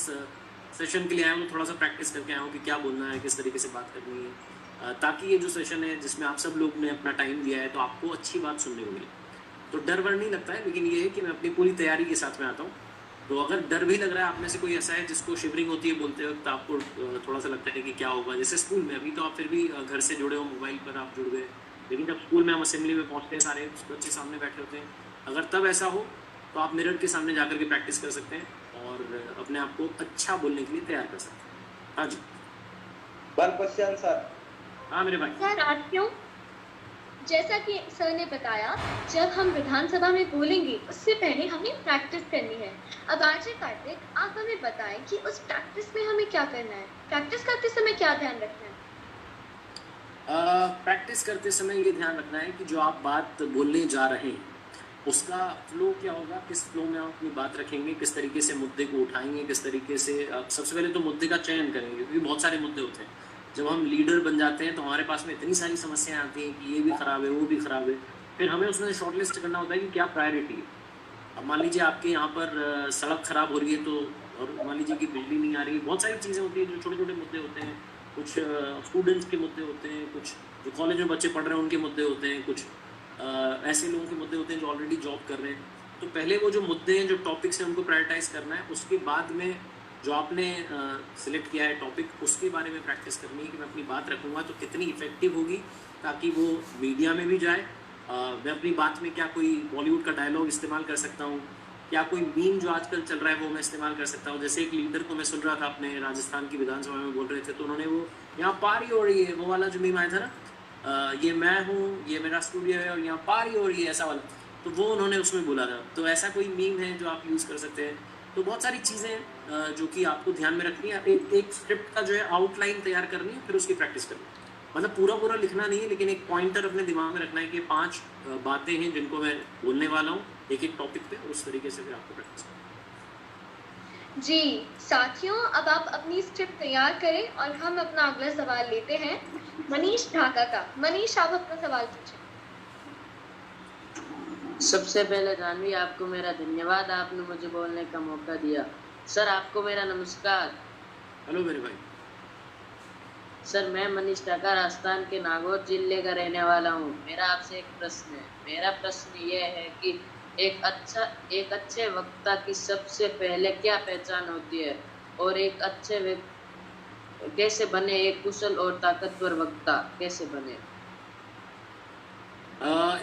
सेशन के लिए आया हूँ, थोड़ा सा प्रैक्टिस करके आया हूँ कि क्या बोलना है, किस तरीके से बात करनी है, ताकि ये जो सेशन है जिसमें आप सब लोग ने अपना टाइम दिया है तो आपको अच्छी बात सुनने को मिले। तो डर वर नहीं लगता है, लेकिन ये है कि मैं अपनी पूरी तैयारी के साथ में आता हूँ। तो अगर डर भी लग रहा है आप में से कोई ऐसा है जिसको शिवरिंग होती है बोलते वक्त, आपको थोड़ा सा लगता है कि क्या होगा, जैसे स्कूल में, अभी तो आप फिर भी घर से जुड़े हो, मोबाइल पर आप जुड़ गए, लेकिन जब स्कूल में हम असेंबली में पहुंचते हैं सारे बच्चे सामने बैठे होते हैं, अगर तब ऐसा हो तो आप मिरर के सामने जाकर के प्रैक्टिस कर सकते हैं और अपने आप को अच्छा बोलने के लिए तैयार कर सकते हैं। हाँ जी। One question sir. हाँ मेरे भाई। सर आज क्यों? जैसा कि सर ने बताया, जब हम विधानसभा में बोलेंगे उससे पहले हमें प्रैक्टिस करनी है। अब आज कार्तिक, आप हमें बताएं कि उस प्रैक्टिस में हमें क्या करना है, प्रैक्टिस करते समय क्या ध्यान रखना है? प्रैक्टिस करते समय ये ध्यान रखना है कि जो आप बात बोलने जा रहे हैं उसका फ्लो क्या होगा, किस फ्लो में आप अपनी बात रखेंगे, किस तरीके से मुद्दे को उठाएंगे, किस तरीके से सबसे पहले तो मुद्दे का चयन करेंगे, क्योंकि बहुत सारे मुद्दे होते हैं। जब हम लीडर बन जाते हैं तो हमारे पास में इतनी सारी समस्याएं आती हैं कि ये भी ख़राब है, वो भी ख़राब है, फिर हमें उसमें शॉर्ट लिस्ट करना होता है कि क्या प्रायोरिटी है। अब मान लीजिए आपके यहाँ पर सड़क ख़राब हो रही है, तो और मान लीजिए कि बिजली नहीं आ रही है, बहुत सारी चीज़ें होती हैं जो छोटे छोटे मुद्दे होते हैं, कुछ स्टूडेंट्स के मुद्दे होते हैं, कुछ जो कॉलेज में बच्चे पढ़ रहे हैं उनके मुद्दे होते हैं, कुछ ऐसे लोगों के मुद्दे होते हैं जो ऑलरेडी जॉब कर रहे हैं। तो पहले वो जो मुद्दे हैं, जो टॉपिक्स हैं, उनको प्रायोरिटाइज करना है। उसके बाद में जो आपने सिलेक्ट किया है टॉपिक, उसके बारे में प्रैक्टिस करनी है कि मैं अपनी बात रखूँगा तो कितनी इफेक्टिव होगी, ताकि वो मीडिया में भी जाए। मैं अपनी बात में क्या कोई बॉलीवुड का डायलॉग इस्तेमाल कर सकता हूँ, क्या कोई मीम जो आजकल चल रहा है वो मैं इस्तेमाल कर सकता हूँ। जैसे एक लीडर को मैं सुन रहा था, अपने राजस्थान की विधानसभा में बोल रहे थे, तो उन्होंने वो यहाँ पारी हो रही है, वो वाला जो मीम आया था ना, ये मैं हूँ, ये मेरा स्टूडियो है और यहाँ पारी हो रही है, ऐसा वाला, तो वो उन्होंने उसमें बोला था। तो ऐसा कोई मीम है जो आप यूज़ कर सकते हैं। तो बहुत सारी चीज़ें जो कि आपको ध्यान में रखनी है। एक स्क्रिप्ट का जो है आउटलाइन तैयार करनी है, फिर उसकी प्रैक्टिस करनी है। मतलब पूरा लिखना नहीं है, लेकिन एक पॉइंटर अपने दिमाग में रखना है कि 5 बातें हैं जिनको मैं बोलने वाला हूँ एक एक टॉपिक पे, उस तरीके से फिर आपको प्रैक्टिस करना। जी साथियों, अब आप अपनी स्क्रिप्ट तैयार करें और हम अपना अगला सवाल लेते हैं मनीष ढाका का। मनीष, आप अपना सवाल पूछें। सबसे पहले जानवी, आपको मेरा धन्यवाद, आपने मुझे बोलने का मौका दिया। सर आपको मेरा नमस्कार। हेलो मेरे भाई। सर मैं मनीष ढाका राजस्थान के नागौर जिले का रहने वाला हूँ। मेरा आपसे एक प्रश्न है। मेरा प्रश्न ये है कि एक अच्छे वक्ता की सबसे पहले क्या पहचान होती है, और एक अच्छे कैसे बने, एक कुशल और ताकतवर वक्ता कैसे बने?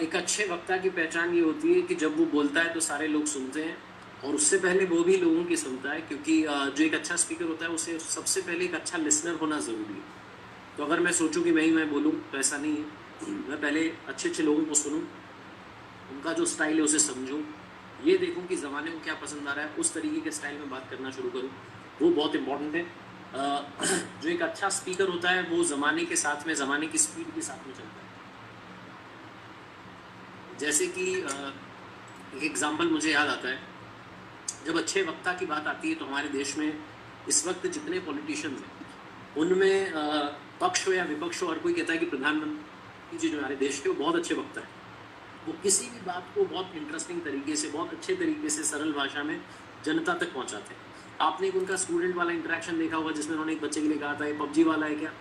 एक अच्छे वक्ता की पहचान ये होती है कि जब वो बोलता है तो सारे लोग सुनते हैं, और उससे पहले वो भी लोगों की सुनता है, क्योंकि जो एक अच्छा स्पीकर होता है उसे सबसे पहले एक अच्छा लिसनर होना ज़रूरी है। तो अगर मैं सोचूं कि मैं बोलूं तो ऐसा नहीं है। मैं पहले अच्छे लोगों को सुनूं, उनका जो स्टाइल है उसे समझूं, ये देखूं कि ज़माने को क्या पसंद आ रहा है, उस तरीके के स्टाइल में बात करना शुरू करूं। वो बहुत इंपॉर्टेंट है। जो एक अच्छा स्पीकर होता है वो ज़माने के साथ में, ज़माने की स्पीड के साथ में चलता है। जैसे कि एक एग्जाम्पल मुझे याद आता है, जब अच्छे वक्ता की बात आती है तो हमारे देश में इस वक्त जितने पॉलिटिशियंस हैं उनमें पक्ष हो या विपक्ष हो, और कोई कहता है कि प्रधानमंत्री जी जो हमारे देश के वो बहुत अच्छे वक्ता है। वो किसी भी बात को बहुत इंटरेस्टिंग तरीके से, बहुत अच्छे तरीके से, सरल भाषा में जनता तक पहुंचाते हैं। आपने एक उनका स्टूडेंट वाला इंटरेक्शन देखा होगा जिसमें उन्होंने एक बच्चे के लिए कहा था ये पबजी वाला है क्या,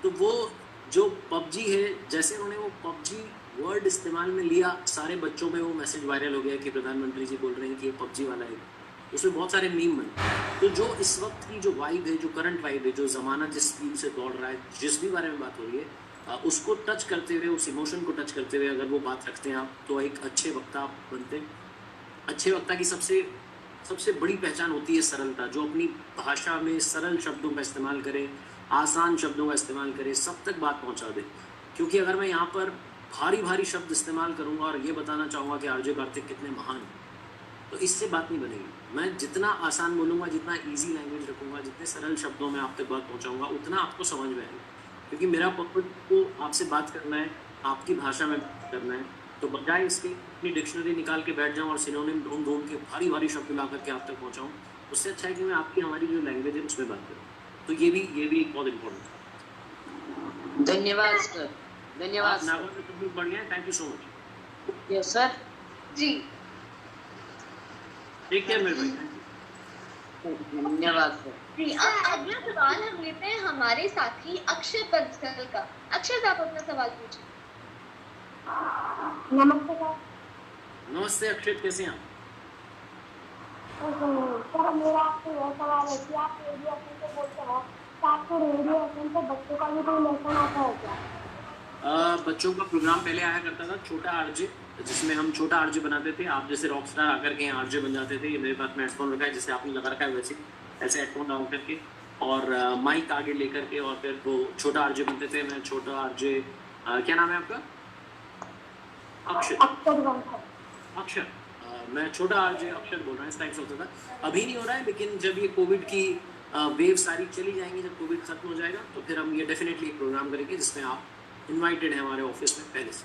तो वो जो पबजी है, जैसे उन्होंने वो पबजी वर्ड इस्तेमाल में लिया, सारे बच्चों में वो मैसेज वायरल हो गया कि प्रधानमंत्री जी बोल रहे हैं कि ये पबजी वाला है। उसमें बहुत सारे मीम बने। तो जो इस वक्त की जो वाइब है, जो करंट वाइब है, जो ज़माना जिस स्पीड से दौड़ रहा है, जिस भी बारे में बात हो रही है, उसको टच करते हुए, उस इमोशन को टच करते हुए अगर वो बात रखते हैं आप, तो एक अच्छे वक्ता आप बनते हैं। अच्छे वक्ता की सबसे बड़ी पहचान होती है सरलता, जो अपनी भाषा में सरल शब्दों का इस्तेमाल करे, आसान शब्दों का इस्तेमाल करे, सब तक बात पहुँचा दे। क्योंकि अगर मैं यहाँ पर भारी शब्द इस्तेमाल करूँगा और ये बताना चाहूँगा कि आरजे कार्तिक कितने महान हैं, तो इससे बात नहीं बनेगी। मैं जितना आसान बोलूँगा, जितना इजी लैंग्वेज रखूँगा, जितने सरल शब्दों में आप तक बात पहुँचाऊँगा, उतना आपको समझ में आएगा। क्योंकि मेरा पर्पज को आपसे बात करना है, आपकी भाषा में करना है। तो बजाय इसके अपनी डिक्शनरी निकाल के बैठ जाऊँ और सिनोनिम ढूंढ के भारी शब्द ला करके आप तक पहुँचाऊँ, उससे अच्छा है कि मैं आपकी हमारी जो लैंग्वेज है उसमें बात करूँ। तो ये भी बहुत इम्पोर्टेंट है। धन्यवाद सर, धन्यवाद आप सर। नागौर में सब लोग बढ़िया है, thank you so much. Yes sir. जी टेक केयर मेरे भाई, थैंक यू। धन्यवाद सर। जी अब अगला सवाल हम लेते हैं हमारे साथी अक्षय बंसल का। अक्षय आप अपना सवाल पूछिए। नमस्ते सर। नमस्ते अक्षित, कैसे हैं आप? सर मेरा आपसे यह सवाल है कि आप रेडियो एफएम से बोलते हो, तो आपको रेडियो एफएम से बच्चों का भी कोई लेसन आता है क्या? बच्चों का प्रोग्राम पहले आया करता था छोटा आरजे, जिसमें हम छोटा आरजे बनाते थे। आप जैसे रॉक स्टार आकर के आरजे बन जाते थे। ये मेरे पास में हेडफोन रखा है, जैसे आपने लगा रखा है वैसे ऐसे हेडफोन डाउन करके और माइक आगे लेकर के और फिर वो छोटा आरजे बनते थे। मैं छोटा आरजे, क्या नाम है आपका? अक्षर। अक्षर बंसल। अक्षर, मैं छोटा आरजे अक्षर बोल रहा हूँ। इस टाइप से होता था, अभी नहीं हो रहा है, लेकिन जब ये कोविड की वेव सारी चली जाएंगी, जब कोविड खत्म हो जाएगा तो फिर हम ये डेफिनेटली एक प्रोग्राम करेंगे जिसमें आप इनवाइटेड हैं हमारे ऑफिस में पहले से।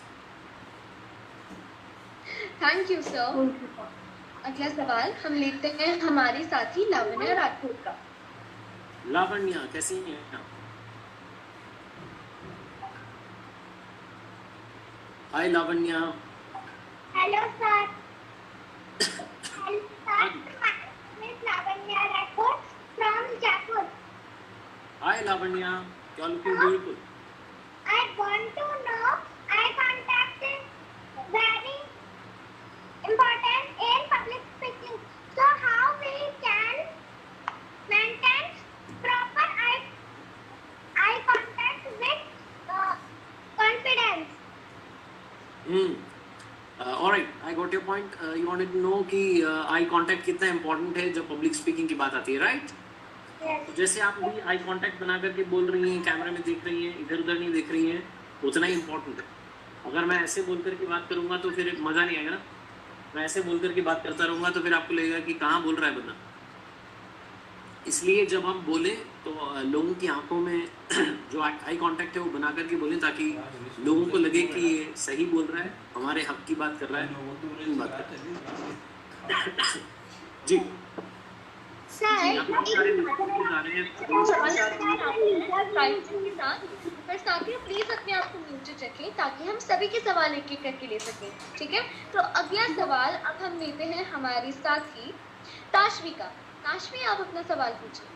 Thank you sir. अगला सवाल हम लेते हैं हमारे साथी लावण्या राठौर का। लावण्या, कैसी हैं आप? Hi Lavanya. Hello sir. Hello sir, miss Lavanya Rathore from Jaipur. Hi Lavanya, you are looking beautiful. I want to know eye contact is very important in public speaking. So how we can maintain proper eye contact with confidence? Alright, I got your point. You wanted to know कि I contact कितना important है जब public speaking की बात आती है, right? Yes. जैसे आप भी आई कांटेक्ट बना करके बोल रही हैं, कैमरे में देख रही हैं, इधर उधर नहीं देख रही हैं, उतना ही इम्पोर्टेंट है। अगर मैं ऐसे बोल करके बात करूंगा तो फिर मज़ा नहीं आएगा ना। मैं ऐसे बोल करके बात करता रहूँगा तो फिर आपको लगेगा कि कहाँ बोल रहा है बंदा। इसलिए जब हम बोले तो लोगों की आंखों में जो आई कांटेक्ट है वो बना करके बोलें, ताकि लोगों को लगे कि ये सही बोल रहा है, हमारे हक की बात कर रहा है, बात कर रहा है। जी Sir, पर साथियों प्लीज अपने आप को म्यूटेड रखें ताकि हम सभी के सवाल एक एक करके ले सकें, ठीक है? तो अगला सवाल अब हम लेते हैं हमारी साथी ताशवी का। ताशवी आप अपना सवाल पूछिए।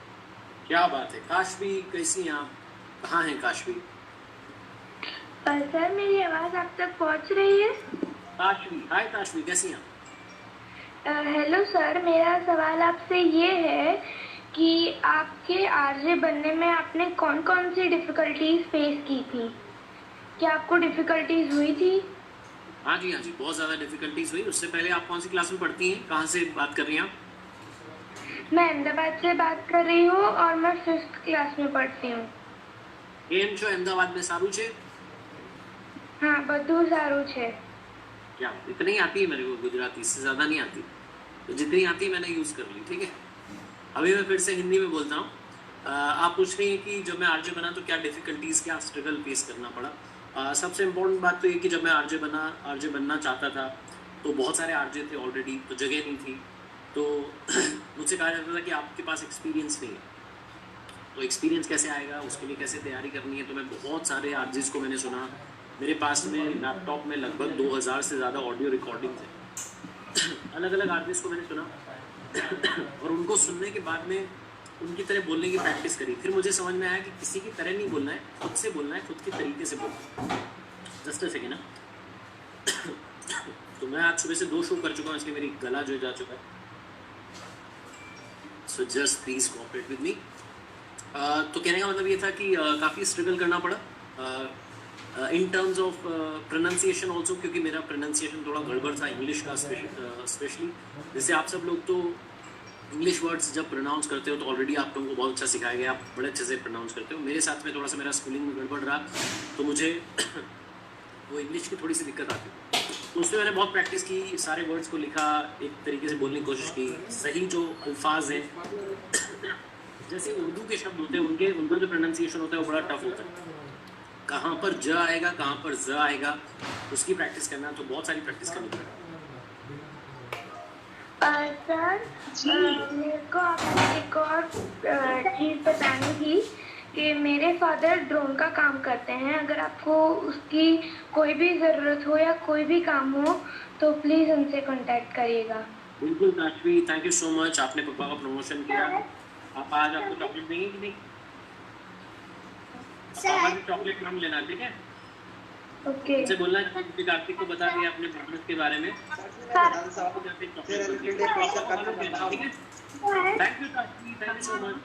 क्या बात है काशवी, कैसी हैं आप? कहाँ हैं काशवी? सर मेरी आवाज आप तक पहुंच रही है? ताशवी, हाय ताशवी, कैसी हैं आप? हेलो सर, मेरा सवाल आपसे ये है कि आपके आरजे बनने में आपने कौन कौन सी डिफिकल्टीज फेस की थी? क्या आपको डिफिकल्टीज हुई थी? हाँ जी, बहुत ज़्यादा डिफिकल्टीज हुई। उससे पहले आप कौन सी क्लास में पढ़ती हैं, कहाँ से बात कर रही हैं आप? मैं अहमदाबाद से बात कर रही हूँ और मैं 5th क्लास में पढ़ती हूँ। केम छो अहमदाबाद में सारू छे? हाँ, બધું સારું છે। क्या इतनी आती है मेरे को गुजराती, इससे ज़्यादा नहीं आती, तो जितनी आती है मैंने यूज़ कर ली, ठीक है? अभी मैं फिर से हिंदी में बोलता हूँ। आप पूछ रही हैं कि जब मैं आरजे बना तो क्या डिफ़िकल्टीज़, क्या स्ट्रगल फेस करना पड़ा। सबसे इम्पोर्टेंट बात तो ये कि जब मैं आरजे बनना चाहता था तो बहुत सारे आरजे थे ऑलरेडी, तो जगह नहीं थी। तो मुझसे कहा जाता था कि आपके पास एक्सपीरियंस नहीं है, तो एक्सपीरियंस कैसे आएगा, उसके लिए कैसे तैयारी करनी है। तो मैं बहुत सारे आरजेस को मैंने सुना। मेरे पास में लैपटॉप में लगभग 2000 से ज़्यादा ऑडियो रिकॉर्डिंग थे। अलग अलग आर्टिस्ट को मैंने सुना और उनको सुनने के बाद में उनकी तरह बोलने की प्रैक्टिस करी। फिर मुझे समझ में आया कि किसी की तरह नहीं बोलना है, खुद से बोलना है, खुद के तरीके से बोलना है। जस्ट अ सेकेंड ना। तो मैं आज सुबह से 2 शो कर चुका हूँ, इसलिए मेरी गला जो जा चुका है। So just please cooperate with me. तो कहने का मतलब ये था कि काफ़ी स्ट्रगल करना पड़ा in terms of pronunciation also, क्योंकि मेरा प्रोनाउंसिएशन थोड़ा गड़बड़ था इंग्लिश का स्पेशली। जैसे आप सब लोग तो इंग्लिश वर्ड्स जब प्रोनाउंस करते हो तो ऑलरेडी आप लोगों को बहुत अच्छा सिखाया गया, आप बड़े अच्छे से प्रोनाउंस करते हो। मेरे साथ में थोड़ा सा मेरा स्कूलिंग में गड़बड़ रहा, तो मुझे वो इंग्लिश की थोड़ी सी दिक्कत आती। तो उसमें मैंने बहुत प्रैक्टिस की, सारे वर्ड्स को लिखा, एक तरीके से बोलने की कोशिश की। सही जो अल्फाज हैं, जैसे उर्दू के शब्द होते हैं उनका जो प्रोनाउंसिएशन होता है वो बड़ा टफ होता है। कहाँ पर ज आएगा, कहाँ पर ज आएगा, उसकी प्रैक्टिस करना, तो बहुत सारी प्रैक्टिस करनी पड़ेगी। सर मेरे को आपने एक और चीज़ बतानी थी कि मेरे फादर ड्रोन का काम करते हैं। अगर आपको उसकी कोई भी ज़रूरत हो या कोई भी काम हो तो प्लीज़ उनसे कांटेक्ट करिएगा। बिल्कुल ताशवी, थैंक यू सो मच, आपने पापा का प्रमोशन किया। आप आज आपको चॉकलेट देंगे कि नहीं? पापा से चॉकलेट कम लेना, ठीक है? ओके। इनसे बोलना कि कार्तिक को बता दिया अपने बिजनेस के बारे में। Thank you Tashvi, thank you so much.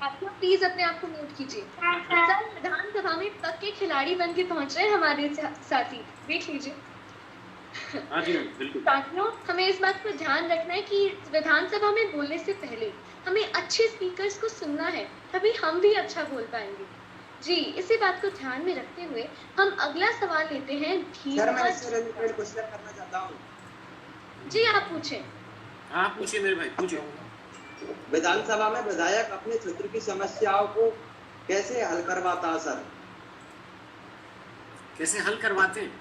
आप प्लीज अपने आप को नोट कीजिए। सर विधानसभा में पक्के खिलाड़ी बन के पहुंच रहे हैं हमारे साथी, देख लीजिए। हाँ जी, बिल्कुल। साथियों, हमें इस बात पर ध्यान रखना है कि विधानसभा में बोलने से पहले हमें अच्छे स्पीकर्स को सुनना है, तभी हम भी अच्छा बोल पाएंगे। जी, इसी बात को ध्यान में रखते हुए हम अगला सवाल लेते हैं। सर मैं इससे रिलेटेड क्वेश्चन करना चाहता हूँ। जी आप पूछें। हाँ पूछिए मेरे भाई, पूछिए। विधानसभा में विधायक अपने क्षेत्र की समस्याओं को कैसे हल करवाता है सर? कैसे हल करवाते हैं?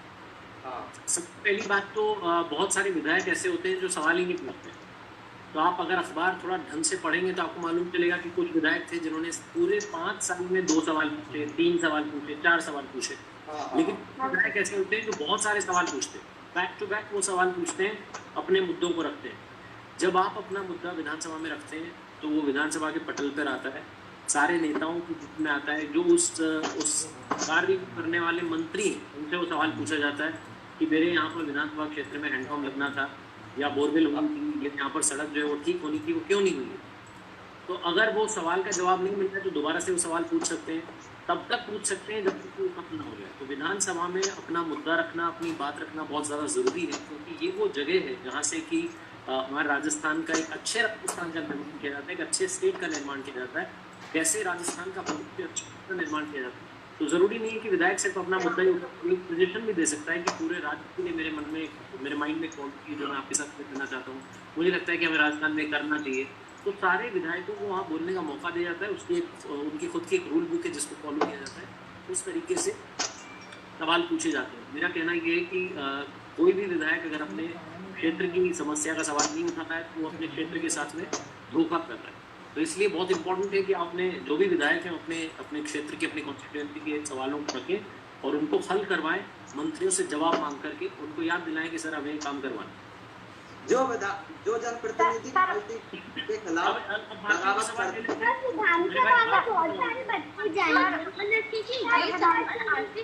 सबसे पहली बात तो बहुत सारे विधायक ऐसे होते हैं जो सवाल ही नहीं पूछते। तो आप अगर अखबार थोड़ा ढंग से पढ़ेंगे तो आपको मालूम चलेगा कि कुछ विधायक थे जिन्होंने पूरे 5 साल में 2 सवाल पूछे, 3 सवाल पूछे, 4 सवाल पूछे। लेकिन विधायक ऐसे होते हैं जो बहुत सारे सवाल पूछते हैं, बैक टू बैक वो सवाल पूछते हैं, अपने मुद्दों को रखते हैं। जब आप अपना मुद्दा विधानसभा में रखते हैं तो वो विधानसभा के पटल पर आता है, सारे नेताओं की जित में आता है। जो उस कार्य करने वाले मंत्री हैं उनसे वो सवाल पूछा जाता है कि मेरे यहाँ पर विधानसभा क्षेत्र में हैंडपम्प लगना था या बोरवेल होनी थी, या यहाँ पर सड़क जो है वो ठीक होनी थी, वो क्यों नहीं हुई है। तो अगर वो सवाल का जवाब नहीं मिलता तो दोबारा से वो सवाल पूछ सकते हैं, तब तक पूछ सकते हैं जब तक वो खत्म ना हो जाए। तो विधानसभा में अपना मुद्दा रखना, अपनी बात रखना बहुत ज़्यादा ज़रूरी है, क्योंकि ये वो जगह है जहाँ से कि हमारे राजस्थान का एक अच्छे राजस्थान का निर्माण किया जाता है, एक अच्छे स्टेट का निर्माण किया जाता है। कैसे राजस्थान का बहुत अच्छे का निर्माण किया जाता है। तो ज़रूरी नहीं है कि विधायक सिर्फ अपना मुद्दा ही सजेशन भी दे सकता है कि पूरे राज्य के लिए मेरे मन में, मेरे माइंड में कौन सी जो मैं आपके साथ करना चाहता हूँ, मुझे लगता है कि हमें राजस्थान में करना चाहिए। तो सारे विधायकों को वहाँ बोलने का मौका दिया जाता है। उसकी उनकी खुद की एक रूल बुक है जिसको फॉलो किया जाता है, उस तरीके से सवाल पूछे जाते हैं। मेरा कहना ये है कि कोई भी विधायक अगर अपने क्षेत्र की समस्या का सवाल नहीं उठाता है तो वो अपने क्षेत्र के साथ में धोखा कर रहा है। तो इसलिए बहुत इंपॉर्टेंट है कि आपने जो भी विधायक हैं अपने क्षेत्र के, अपने कॉन्स्टिट्यूएंसी के सवालों को रखें और उनको हल करवाएं, मंत्रियों से जवाब मांग करके उनको याद दिलाएं कि सर हमें ये काम करवाना। जो जनप्रतिनिधि के खिलाफ बगावत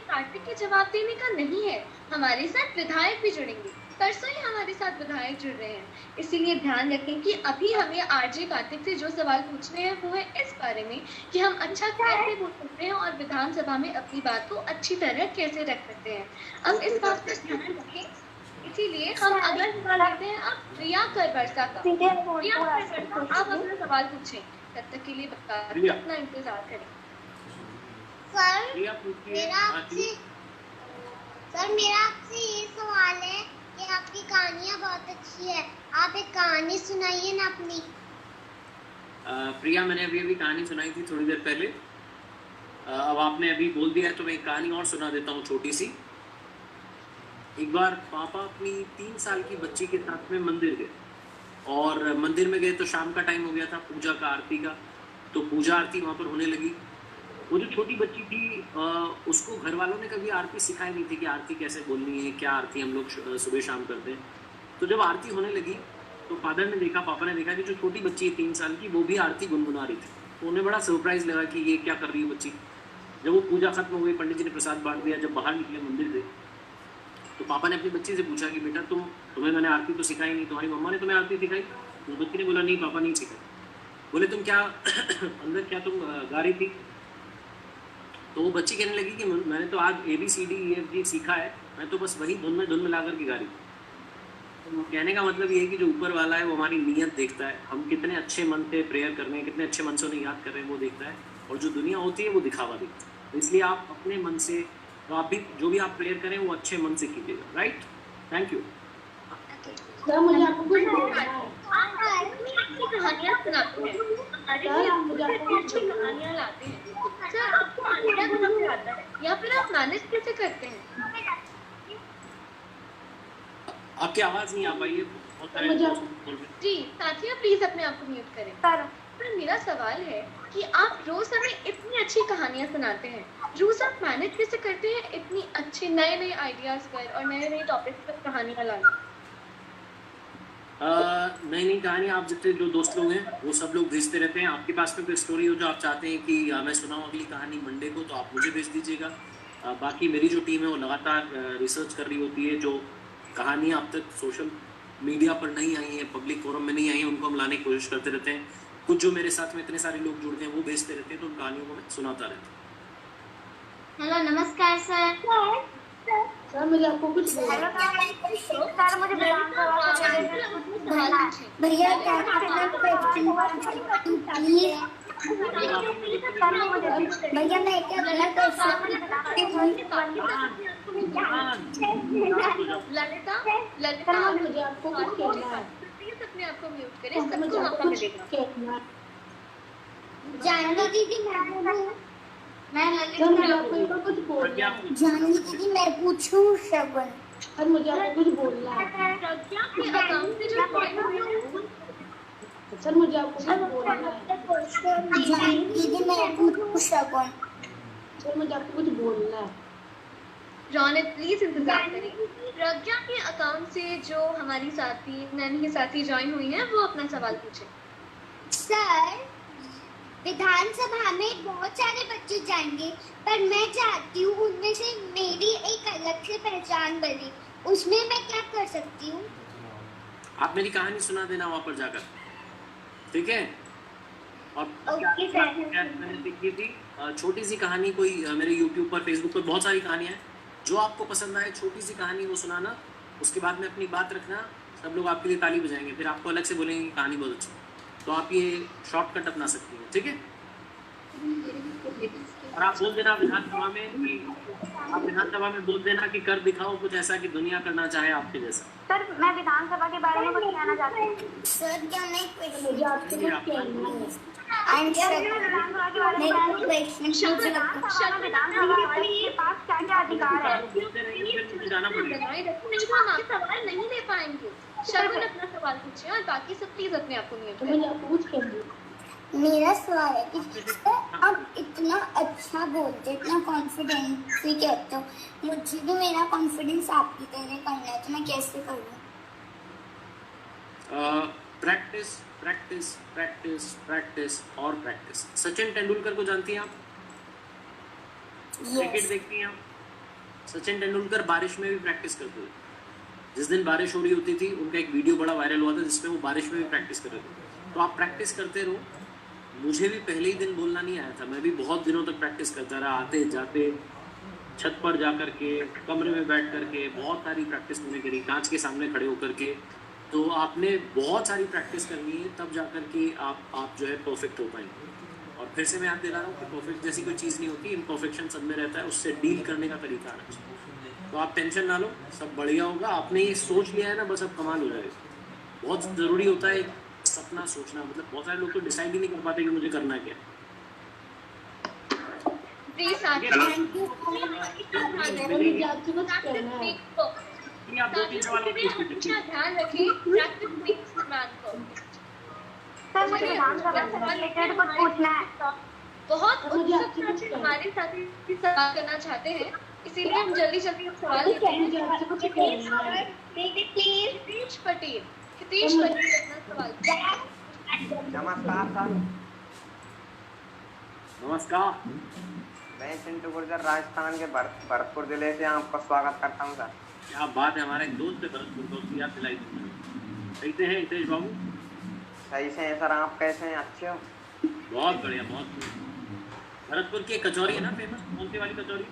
कार्तिक के जवाब देने का नहीं है, हमारे साथ विधायक भी जुड़ेंगे। परसों ही हमारे साथ विधायक जुड़ रहे हैं, इसीलिए ध्यान रखें कि अभी हमें आरजे कार्तिक से जो सवाल पूछने हैं वो है इस बारे में कि हम अच्छा कैसे बोल सकते हैं और विधानसभा में अपनी बात को अच्छी तरह कैसे रख सकते हैं। अब इस बात का ध्यान रखें, इसीलिए हम अगला सवाल लेते हैं अब प्रिया कर वर्षा का। प्रिया आप अपना सवाल पूछें, तब तक के लिए अपना इंतजार करें। सर मेरा आपसे ये सवाल है कि आपकी कहानियाँ बहुत अच्छी है, आप एक कहानी सुनाइए ना अपनी। प्रिया, मैंने अभी कहानी सुनाई थी थोड़ी देर पहले। अब आपने अभी बोल दिया है तो मैं एक कहानी और सुना देता हूँ छोटी सी। एक बार पापा अपनी 3 साल की बच्ची के साथ में मंदिर गए, और मंदिर में गए तो शाम का टाइम हो गया था पूजा का, आरती का। तो पूजा आरती वहाँ पर होने लगी। वो जो छोटी बच्ची थी उसको घर वालों ने कभी आरती सिखाई नहीं थी कि आरती कैसे बोलनी है, क्या आरती हम लोग सुबह शाम करते हैं। तो जब आरती होने लगी तो फादर ने देखा, पापा ने देखा कि जो छोटी बच्ची है 3 साल की, वो भी आरती गुनगुना रही थी। तो उन्हें बड़ा सरप्राइज लगा कि ये क्या कर रही है बच्ची। जब वो पूजा खत्म हो गई, पंडित जी ने प्रसाद बांट दिया, जब बाहर निकले मंदिर से तो पापा ने अपनी बच्ची से पूछा कि बेटा तुम्हें मैंने आरती तो सिखाई नहीं, तुम्हारी मम्मा ने तुम्हें आरती सिखाई? तो बच्ची ने बोला नहीं पापा नहीं सिखाई। बोले तुम क्या अंदर क्या तुम गा रही थी? तो वो बच्ची कहने लगी कि मैंने तो आज ABCDEFG सीखा है, मैं तो बस वही धुन में ला कर के गा रही हूँ। तो कहने का मतलब ये है कि जो ऊपर वाला है वो हमारी नीयत देखता है, हम कितने अच्छे मन से प्रेयर कर रहे हैं, कितने अच्छे मन से उन्हें याद कर रहे हैं, वो देखता है। और जो दुनिया होती है वो दिखावा देखती है। तो इसलिए आप अपने मन से तो आप भी जो भी आप प्रेयर करें वो अच्छे मन से कीजिएगा। Right, thank you. सर मुझे आपको कुछ बोलना है। कहानियाँ सुनाते हैं, कहानियाँ लाते हैं। सर आपको आवाज नहीं आ पाई है, बहुत सारे मुझे- दोस्त बोल रहे हैं। जी साथियों प्लीज अपने आप को म्यूट करें। पर मेरा सवाल है कि आप रोज हमें इतनी अच्छी कहानियां सुनाते हैं, रोज आप मैनेज कैसे करते हैं इतनी अच्छे नए नए आइडियाज पर और नए नए टॉपिक्स पर कहानियां लाना? नई नई कहानी आप जितने जो दोस्त लोग हैं वो सब लोग भेजते रहते हैं। आपके पास में कोई स्टोरी हो जो आप चाहते हैं कि मैं सुनाऊं अगली कहानी मंडे को, तो आप मुझे भेज दीजिएगा। बाकी मेरी जो टीम है वो लगातार रिसर्च कर रही होती है। जो कहानियाँ अब तक सोशल मीडिया पर नहीं आई हैं, पब्लिक फोरम में नहीं आई हैं, उनको हम लाने की कोशिश करते रहते हैं। कुछ जो मेरे साथ में इतने सारे लोग जुड़ते हैं वो भेजते रहते हैं, तो उन कहानियों को मैं सुनाता रहता हूँ। हेलो नमस्कार सर। सर मुझे आपको कुछ बोलना है। सर मुझे भैया भैया मैं एक ललिता सर मुझे आपको कुछ कहना है। प्लीज अपने आप को म्यूट करें, सर मुझे सबको आपको मौका कुछ मिलेगा। कहना है। जानवी दीदी मैं बोलूं? मैं सर मुझे आपको एक बार कुछ बोलना है। जानवी दीदी मैं पूछूं शगुन? सर मुझे आपको कुछ बोलना है। प्रज्ञा के अकाउंट से जो ज्वाइन हुए हैं, सर मुझे आपको कुछ बोलना है। जानवी दीदी मैं पूछूं शगुन? सर मुझे आपको कुछ बोलना है। रौनक प्लीज इंतजार करें। प्रज्ञा के अकाउंट से जो हमारी साथी नन्ही साथी ज्वाइन हुई हैं वो अपना सवाल पूछे। सर विधानसभा में बहुत सारे बच्चे जाएंगे, पर मैं चाहती हूँ उनमें से मेरी एक अलग से पहचान बने, उसमें मैं क्या कर सकती हूँ? आप मेरी कहानी सुना देना वहाँ पर जाकर, ठीक है? और ओके सर। मैंने लिखी थी छोटी सी कहानी, कोई मेरे यूट्यूब पर फेसबुक पर बहुत सारी कहानियाँ हैं, जो आपको पसंद आए छोटी सी कहानी वो सुनाना, उसके बाद में अपनी बात रखना, सब लोग आपके लिए ताली बजाएंगे, फिर आपको अलग से बोलेंगे कि कहानी बहुत अच्छी, तो आप ये शॉर्टकट अपना सकती हैं, ठीक है? और आप बोल देना विधानसभा में कि बोल देना कि कर दिखाओ कुछ ऐसा कि दुनिया करना चाहे आपके जैसा। सर मैं विधानसभा के बारे में कुछ कहना चाहती हूँ। सर क्या मैं मुझे आपसे कुछ कहना है। विधानसभा के बारे में विधानसभा के पास क्या क्या अधिकार है? बोलते रहेंगे फिर मुझे जाना पड़ेगा। बनाए रखो, नहीं तो हम आपका सवाल नहीं ले पाएंगे। शगुन अपना सवाल पूछे और बाकी सब प्लीज अपने आप को म्यूट तो करें। मुझे आपको कुछ कहना है। मेरा सवाल है कि सर आप इतना अच्छा बोलते, इतना कॉन्फिडेंस से कहते हो, मुझे भी मेरा कॉन्फिडेंस आपकी तरह करना है, तो मैं कैसे करूँ? प्रैक्टिस प्रैक्टिस प्रैक्टिस प्रैक्टिस और प्रैक्टिस। सचिन तेंदुलकर को जानती हैं आप? क्रिकेट देखती हैं आप? सचिन तेंदुलकर बारिश में भी प्रैक्टिस करते थे। जिस दिन बारिश हो रही होती थी उनका एक वीडियो बड़ा वायरल हुआ था जिसमें वो बारिश में भी प्रैक्टिस कर रहे थे। तो आप प्रैक्टिस करते रहो। मुझे भी पहले ही दिन बोलना नहीं आया था, मैं भी बहुत दिनों तक प्रैक्टिस करता रहा, आते जाते छत पर जा कर के, कमरे में बैठ कर के, बहुत सारी प्रैक्टिस मैंने करी, कांच के सामने खड़े होकर के। तो आपने बहुत सारी प्रैक्टिस करनी है, तब जा कर के आप जो है परफेक्ट हो पाएंगे। और फिर से मैं याद दे रहा हूँ कि परफेक्ट जैसी कोई चीज़ नहीं होती, इम्परफेक्शन सब में रहता है, उससे डील करने का तरीका आना चाहिए। तो आप टेंशन ना लो, सब बढ़िया होगा। आपने ये सोच लिया है ना, बस अब कमाल हो जाएगा। बहुत ज़रूरी होता है एक सपना सोचना, मतलब बहुत सारे लोग तो डिसाइड ही नहीं कर पाते कि मुझे करना क्या है। प्लीज साथी थैंक यू। मुझे आपसे कुछ कहना है। ये आप 2-3 सवाल और पूछ लीजिए। हमेशा ध्यान रखिए practice makes man perfect. Sir मुझे विधानसभा से रिलेटेड कुछ पूछना है। बहुत मुझे उत्सुकता आपसे से कुछ हमारे साथी सवाल करना चाहते हैं, इसीलिए हम जल्दी जल्दी सवाल लेते हैं। मुझे आपसे कुछ कहना है। हितेश पटेल अपना सवाल। नमस्कार सर। नमस्कार। मैं चिंटू गुर्जर राजस्थान के भरतपुर जिले से आपका स्वागत करता हूँ सर। क्या बात है, हमारा एक दोस्त है भरतपुर का, उसकी याद दिलाई दूंगा। कैसे हैं हितेश बाबू? सही से हैं सर, आप कैसे हैं? अच्छे हो? बहुत बढ़िया, बहुत बढ़िया। भरतपुर की एक कचौरी है ना फेमस, कौन सी वाली कचौरी?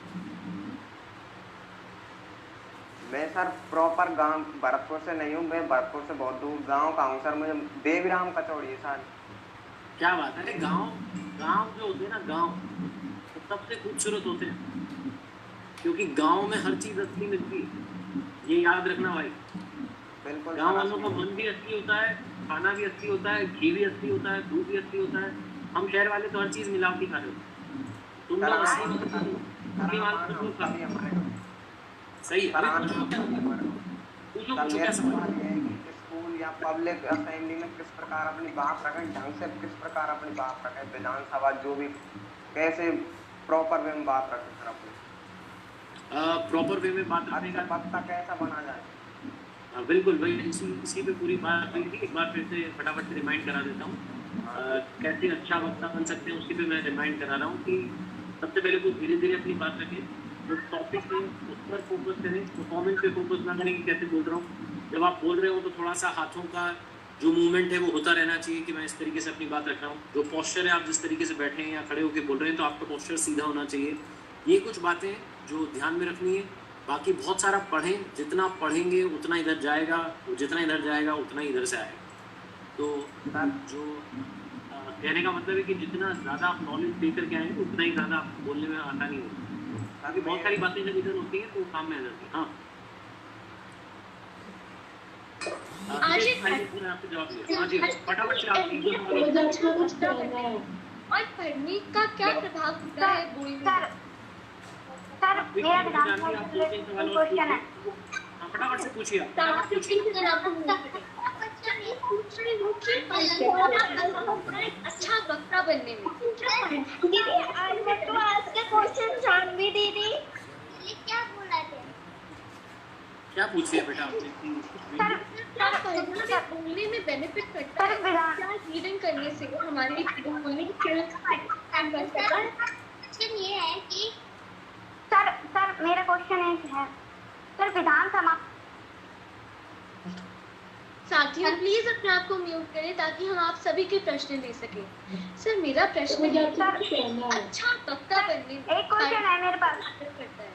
मैं सर प्रॉपर गांव भरतपुर से नहीं हूँ, मैं भरतपुर से बहुत दूर गांव का हूँ सर। मुझे देवीराम कचौड़ी है सर। क्या बात है। गांव जो होते हैं ना, गांव तो सबसे खूबसूरत होते हैं, क्योंकि गांव में हर चीज असली मिलती है। ये याद रखना भाई। बिल्कुल। गांव वालों का मन भी असली होता है, खाना भी असली होता है, घी भी असली होता है, दूध भी असली होता है। हम शहर वाले तो हर चीज मिलावटी खा रहे हो। तुम लोग असली सही है। पूछो सर पूछो मेरा क्या सवाल सवाल ये है कि स्कूल या पब्लिक असेंबली में किस प्रकार अपनी बात रखें, ढंग से किस प्रकार अपनी बात रखें, विधानसभा जो भी कैसे प्रॉपर वे में बात रखें सर अपनी प्रॉपर वे में बात रखने अच्छा का वक्ता कैसा बना जाए। बिल्कुल वही इसी पे पूरी बात हुई थी। एक बार फिर से फटाफट से रिमाइंड करा देता हूँ कैसे अच्छा वक्ता बन सकते हैं, उसी पे मैं रिमाइंड करा रहा हूँ कि सबसे पहले तो धीरे धीरे अपनी बात रखें, जो टॉपिक है उस पर फोकस करें, परफॉर्मेंस पे फोकस ना करें कि कैसे बोल रहा हूँ। जब आप बोल रहे हो तो थोड़ा सा हाथों का जो मूवमेंट है वो होता रहना चाहिए कि मैं इस तरीके से अपनी बात रख रहा हूँ। जो पोस्चर है, आप जिस तरीके से बैठे हैं या खड़े होकर बोल रहे हैं तो आपका पोस्चर सीधा होना चाहिए। ये कुछ बातें जो ध्यान में रखनी है। बाकी बहुत सारा पढ़ें, जितना पढ़ेंगे उतना इधर जाएगा, जितना इधर जाएगा उतना इधर से आएगा। तो जो कहने का मतलब है कि जितना ज़्यादा आप नॉलेज लेकर के आएंगे उतना ही ज़्यादा आपको बोलने में आसानी होगी, क्योंकि बहुत सारी बातें जब इधर होती हैं तो काम में आ जाती हैं। आपसे जवाब दिया। हाँ जी, फटाफट से आप मुझे अच्छा कुछ कहना है। और पढ़ने का क्या प्रभाव होता है बोलने में? सर मेरा क्वेश्चन है। फटाफट से पूछिए। अच्छा वक्ता बनने में दीदी आज मैं तो आज के क्वेश्चन जान भी दीदी क्या बोला थे? क्या पूछिए बेटा आपने? सर बोलने में बेनिफिट करता है क्या रीडिंग करने से हमारी बोलने की क्वेश्चन ये है कि सर मेरा क्वेश्चन एक है सर विधानसभा। साथियों प्लीज अपने आप को म्यूट करें ताकि हम आप सभी के प्रश्न ले सकें। सर मेरा प्रश्न है अच्छा वक्ता बनने में एक क्वेश्चन है मेरे पास। करता है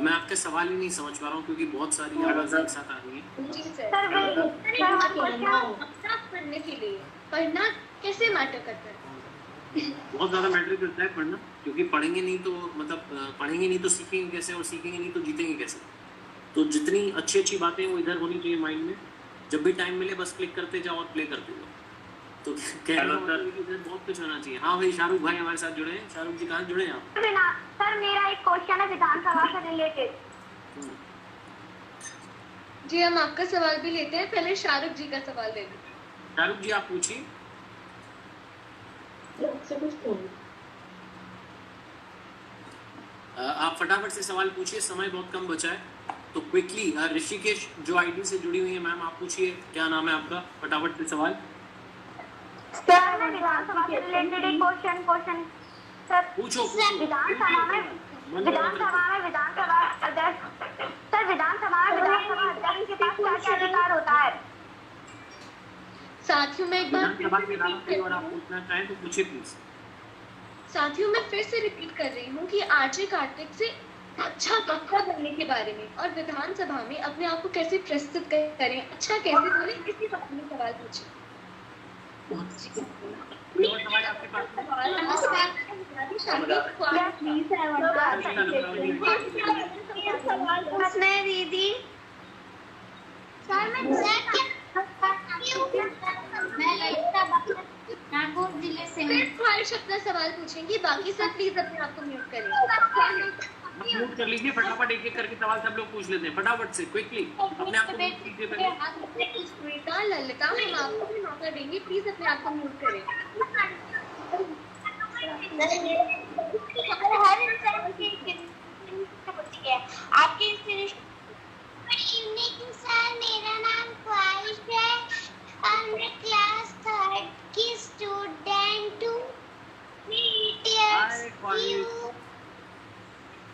मैं आपके सवाल ही नहीं समझ पा रहा हूँ क्योंकि बहुत सारी आवाज़ें एक साथ आ रही हैं। जी सर वक्ता बनने के लिए पढ़ना कैसे मैटर करता है? बहुत ज़्यादा मैटर करता है पढ़ना, क्योंकि पढ़ेंगे नहीं तो मतलब पढ़ेंगे नहीं तो सीखेंगे कैसे, और सीखेंगे नहीं तो जीतेंगे कैसे। तो जितनी अच्छी अच्छी बातें वो इधर होनी चाहिए माइंड में। जब भी टाइम मिले बस क्लिक करते जाओ और प्ले करते जाओ। तो कहना मतलब कि इधर बहुत कुछ होना चाहिए। हाँ भाई शाहरुख भाई हमारे साथ जुड़े हैं। शाहरुख जी कहाँ जुड़े हैं आप? सर मेरा एक क्वेश्चन है विधानसभा से रिलेटेड। जी हम आपका सवाल भी लेते हैं, पहले शाहरुख जी का सवाल ले लें। शाहरुख जी आप पूछिए। आप फटाफट से सवाल पूछिए, समय बहुत कम बचा है तो क्विकली। ऋषिकेश जो आईडी से जुड़ी हुई है मैम, आप पूछिए क्या नाम है आपका, फटाफट से सवाल। सर मैं विधानसभा से रिलेटेड एक क्वेश्चन सर पूछो। विधानसभा में विधानसभा अध्यक्ष के पास क्या अधिकार होता है? साथियों में एक बार और आप पूछना चाहें तो पूछिए प्लीज। साथियों मैं फिर से रिपीट कर रही हूँ कि आरजे कार्तिक से अच्छा वक्ता बनने के बारे में और विधानसभा में अपने आप को कैसे प्रस्तुत करें, अच्छा कैसे बोले, इसी बारे में सवाल पूछिए। दीदी सर मैं नागौर जिले से ख्वाहिश अपना सवाल पूछेंगी, बाकी सब प्लीज अपने आप को म्यूट करें। म्यूट कर लीजिए, फटाफट एक एक करके सवाल सब लोग पूछ लेते हैं, फटाफट से क्विकली अपने आप को म्यूट कीजिए पहले। श्वेता ललिता हम आपको भी मौका देंगे, प्लीज अपने आप को म्यूट करें। हर इंसान की आपके इवनिंग सर मेरा नाम ख्वाहिश है और मैं क्लास 3 की स्टूडेंट हूँ।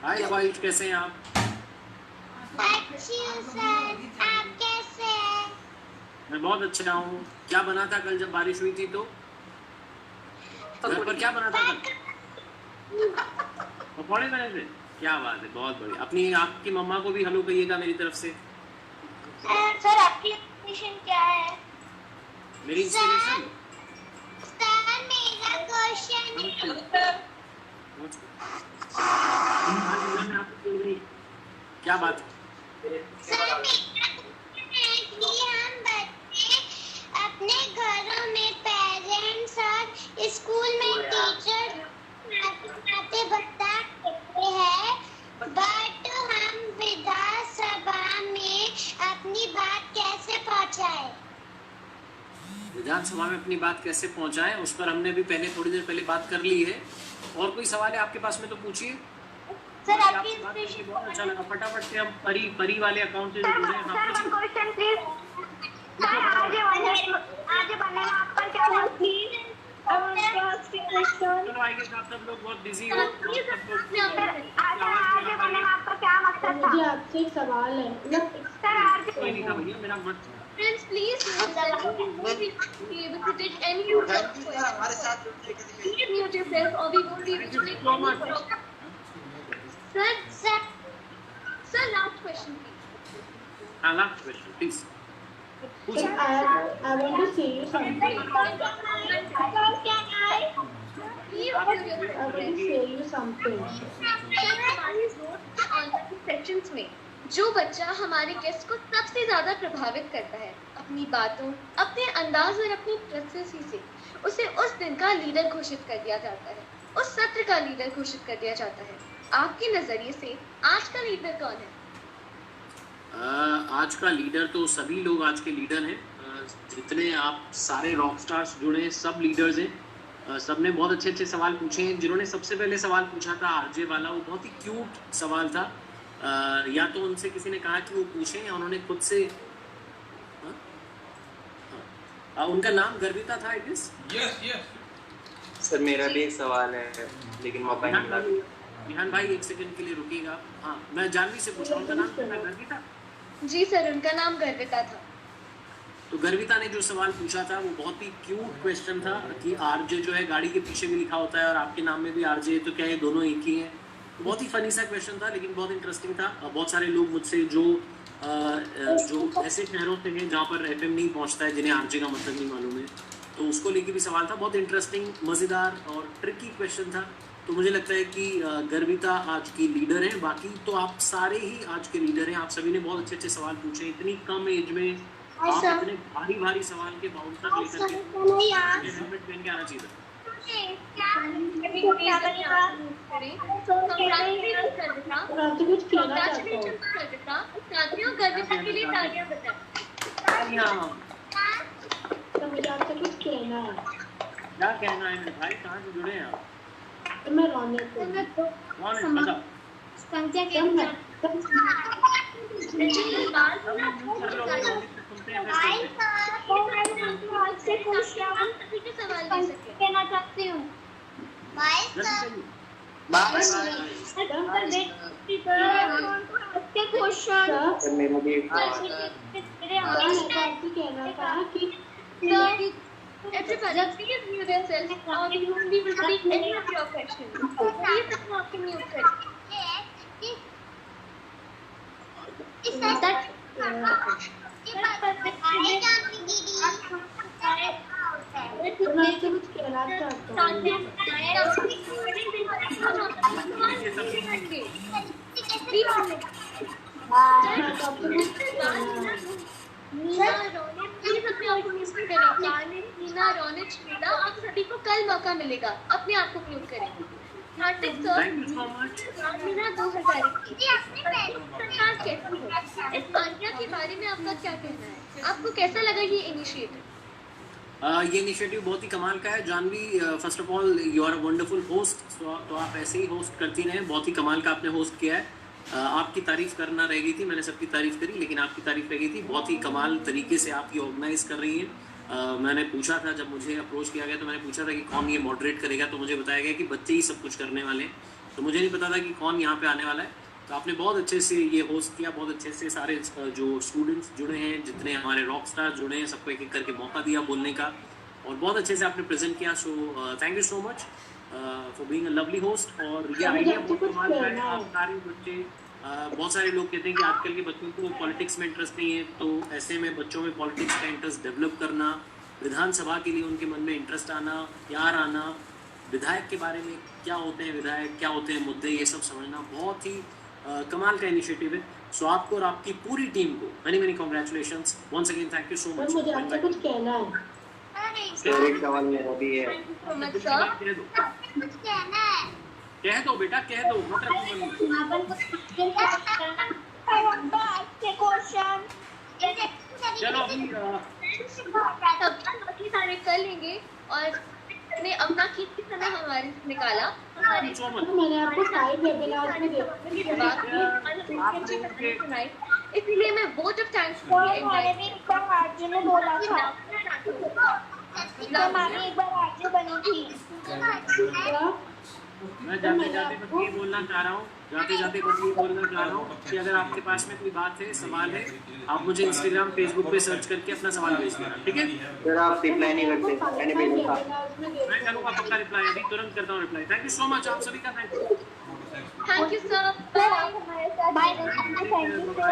हाय ख्वाहिश, कैसे हैं आप? अच्छी हूँ सर, आप कैसे हैं? मैं बहुत अच्छा हूँ। क्या बना था कल जब बारिश हुई थी तो? घर पर क्या बना था कल? पकौड़े बने थे। क्या बात है, बहुत बढ़िया। अपनी आपकी मम्मा को भी हेलो कहिएगा मेरी तरफ से। सर आपकी इंस्पिरेशन क्या है? मेरी इंस्पिरेशन? सर मेरा क्वेश्चन क्या बात है? सर कि हम बच्चे अपने घरों में पेरेंट्स और स्कूल में टीचर बातें बताते हैं, बट हम विधानसभा विधानसभा में अपनी बात कैसे पहुंचाएं, उस पर हमने भी पहले थोड़ी देर पहले बात कर ली है। और कोई सवाल है आपके पास में तो पूछिए। सर आपकी आपसे बात करके बहुत अच्छा लगा। फटाफट से हम परी वाले अकाउंट से जुड़े हैं। हाँ, पूछिए। Question please. सर आगे बनने में आपका क्या प्लीज? चलो आइए, आप सब लोग बहुत बिजी हो। आगे बनने में आपका क्या मकसद था? मुझे आपसे एक सवाल है। सर आगे कोई नहीं था भैया, मेरा मत। Friends, please mute that. You won't be able to take any of the हमारे साथ जुड़ने के लिए Please mute yourself or we won't be able to take any of the Sir, last question please. हाँ, last question please. Sir, I want to say you something. Please I want to say you something. Sections में जो बच्चा हमारे guest को सबसे ज्यादा प्रभावित करता है अपनी बातों, अपने अंदाज और अपनी प्रस्तुति से, उसे उस दिन का लीडर घोषित कर दिया जाता है, उस सत्र का लीडर घोषित कर दिया जाता है। आपके नजरिए से आज का लीडर कौन है? आज का लीडर तो सभी लोग आज के लीडर हैं। जितने आप सारे रॉक स्टार्स जुड़े हैं, सब लीडर्स हैं। सब ने बहुत अच्छे अच्छे सवाल पूछे हैं। जिन्होंने सबसे पहले सवाल पूछा था आरजे वाला, वो बहुत ही क्यूट सवाल था। या तो उनसे किसी ने कहा कि वो पूछें या उन्होंने खुद से उनका नाम गर्विता था, आई गेस। सर मेरा भी एक सवाल है लेकिन मौका नहीं मिला। विहान भाई एक सेकंड के लिए रुकिएगा। हाँ, मैं जानवी से पूछ रहा हूँ, उनका नाम क्या था? गर्विता? जी सर, उनका नाम गर्विता था। तो गर्विता ने जो सवाल पूछा था वो बहुत ही क्यूट क्वेश्चन था कि आरजे जो है गाड़ी के पीछे भी लिखा होता है और आपके नाम में भी आरजे है, तो क्या ये दोनों एक ही हैं? तो बहुत ही फनी सा क्वेश्चन था, लेकिन बहुत इंटरेस्टिंग था। बहुत सारे लोग मुझसे जो ऐसे शहरों से हैं जहाँ पर एफएम नहीं पहुँचता है, जिन्हें आरजे का मतलब नहीं मालूम है, तो उसको लेके भी सवाल था। बहुत इंटरेस्टिंग, मज़ेदार और ट्रिकी क्वेश्चन था। तो मुझे लगता है कि गर्विता आज की लीडर है। बाकी तो आप सारे ही आज के लीडर हैं। आप सभी ने बहुत अच्छे अच्छे सवाल पूछे। इतनी कम एज में आप इतने भारी भारी सवाल के बाउंसर लेकर के हेलमेट पहन के आना चाहिए। मुझे आपसे कुछ कहना है। क्या कहना है मेरे भाई? कहाँ से जुड़े हैं आप? मैं रौनक हूँ। कौन है? बताओ। संख्या के कहना चाहती हूँ। मेरा भी एक कहना था कि Everybody, please mute yourself or we won't be able to take any of your questions. Please अपने आप को mute करें। मैं आपसे कुछ कहना चाहता हूँ। आप सभी को कल मौका मिलेगा, अपने आप को म्यूट करें। नाटक सर, मीना 2021 कैसी हो? इस आज्ञा के बारे में आपका क्या कहना है? आपको कैसा लगा ये इनिशिएटिव? ये इनिशिएटिव बहुत ही कमाल का है Janhvi. First of all you are a wonderful host. तो आप ऐसे ही होस्ट करती रहें। बहुत ही कमाल का आपने होस्ट किया है। आपकी तारीफ करना रह गई थी, मैंने सबकी तारीफ करी, लेकिन आपकी तारीफ रह गई थी। बहुत ही कमाल तरीके से आप ये ऑर्गेनाइज कर रही हैं। मैंने पूछा था, जब मुझे अप्रोच किया गया तो मैंने पूछा था कि कौन ये मॉडरेट करेगा, तो मुझे बताया गया कि बच्चे ही सब कुछ करने वाले हैं। तो मुझे नहीं पता था कि कौन यहाँ पे आने वाला है। तो आपने बहुत अच्छे से ये होस्ट किया, बहुत अच्छे से सारे जो स्टूडेंट्स जुड़े हैं, जितने हमारे रॉक स्टार जुड़े हैं, सबको एक एक करके मौका दिया बोलने का, और बहुत अच्छे से आपने प्रेजेंट किया। So thank you so much for being a lovely host. और ये आइडिया बहुत कमाल का है। आप सारे बच्चे, बहुत सारे लोग कहते हैं कि आजकल के बच्चों को पॉलिटिक्स में इंटरेस्ट नहीं है, तो ऐसे में बच्चों में पॉलिटिक्स का इंटरेस्ट डेवलप करना, विधानसभा के लिए उनके मन में इंटरेस्ट आना, प्यार आना, विधायक के बारे में क्या होते हैं विधायक, क्या होते हैं मुद्दे, ये सब समझना बहुत ही कमाल का इनिशिएटिव है। सो आपको और आपकी पूरी टीम को many many congratulations once again. Thank you so much. मुझे आपसे कुछ कहना है। एक सवाल मेरा भी है। कह दो बेटा, कह दो, मत रखो मन में। चलो अभी बाकी सारे कर लेंगे और ने अपना कीमती समय हमारे से निकाला। मैंने आपको सारे वेबिनार में सुनाई, इसलिए मैं वोट ऑफ थैंक्स मैंने भी एक बार आरजे ने बोला था, मैंने एक बार आरजे बनी थी। मैं जाते जाते बस ये बोलना चाह रहा हूँ कि अगर आपके पास में कोई बात है, सवाल है, आप मुझे इंस्टाग्राम फेसबुक पे सर्च करके अपना सवाल भेज देना, ठीक है? सर आप रिप्लाई नहीं करते, मैंने भेजा था। मैं करूँगा पक्का रिप्लाई, अभी तुरंत करता हूँ reply. Thank you so much आप सभी का, thank you. Thank you sir. Sir आप हमारे साथ bye thank you so much.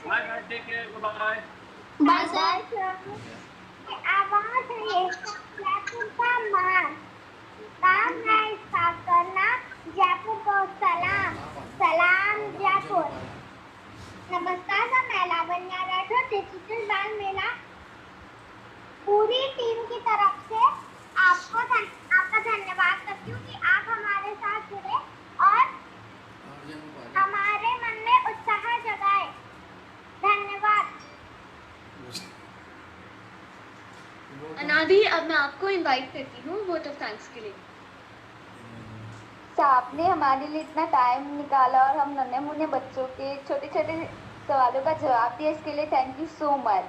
Bye bye, take care, bye bye bye sir. आवाज है जयपुर का मान, काम है इसका करना, जयपुर को सलाम, सलाम जयपुर। नमस्कार सर, मैं लावण्या राठौर, डिजिटल बाल मेला पूरी टीम की तरफ से आपका धन्यवाद करती हूँ कि आप हमारे साथ जुड़े और हमारे मन में उत्साह जगाए। धन्यवाद। अनादि, अब मैं आपको इनवाइट करती हूँ वोट ऑफ थैंक्स के लिए। आपने हमारे लिए इतना टाइम निकाला और हम नन्हे मुन्ने बच्चों के छोटे छोटे सवालों का जवाब दिया, इसके लिए थैंक यू सो मच।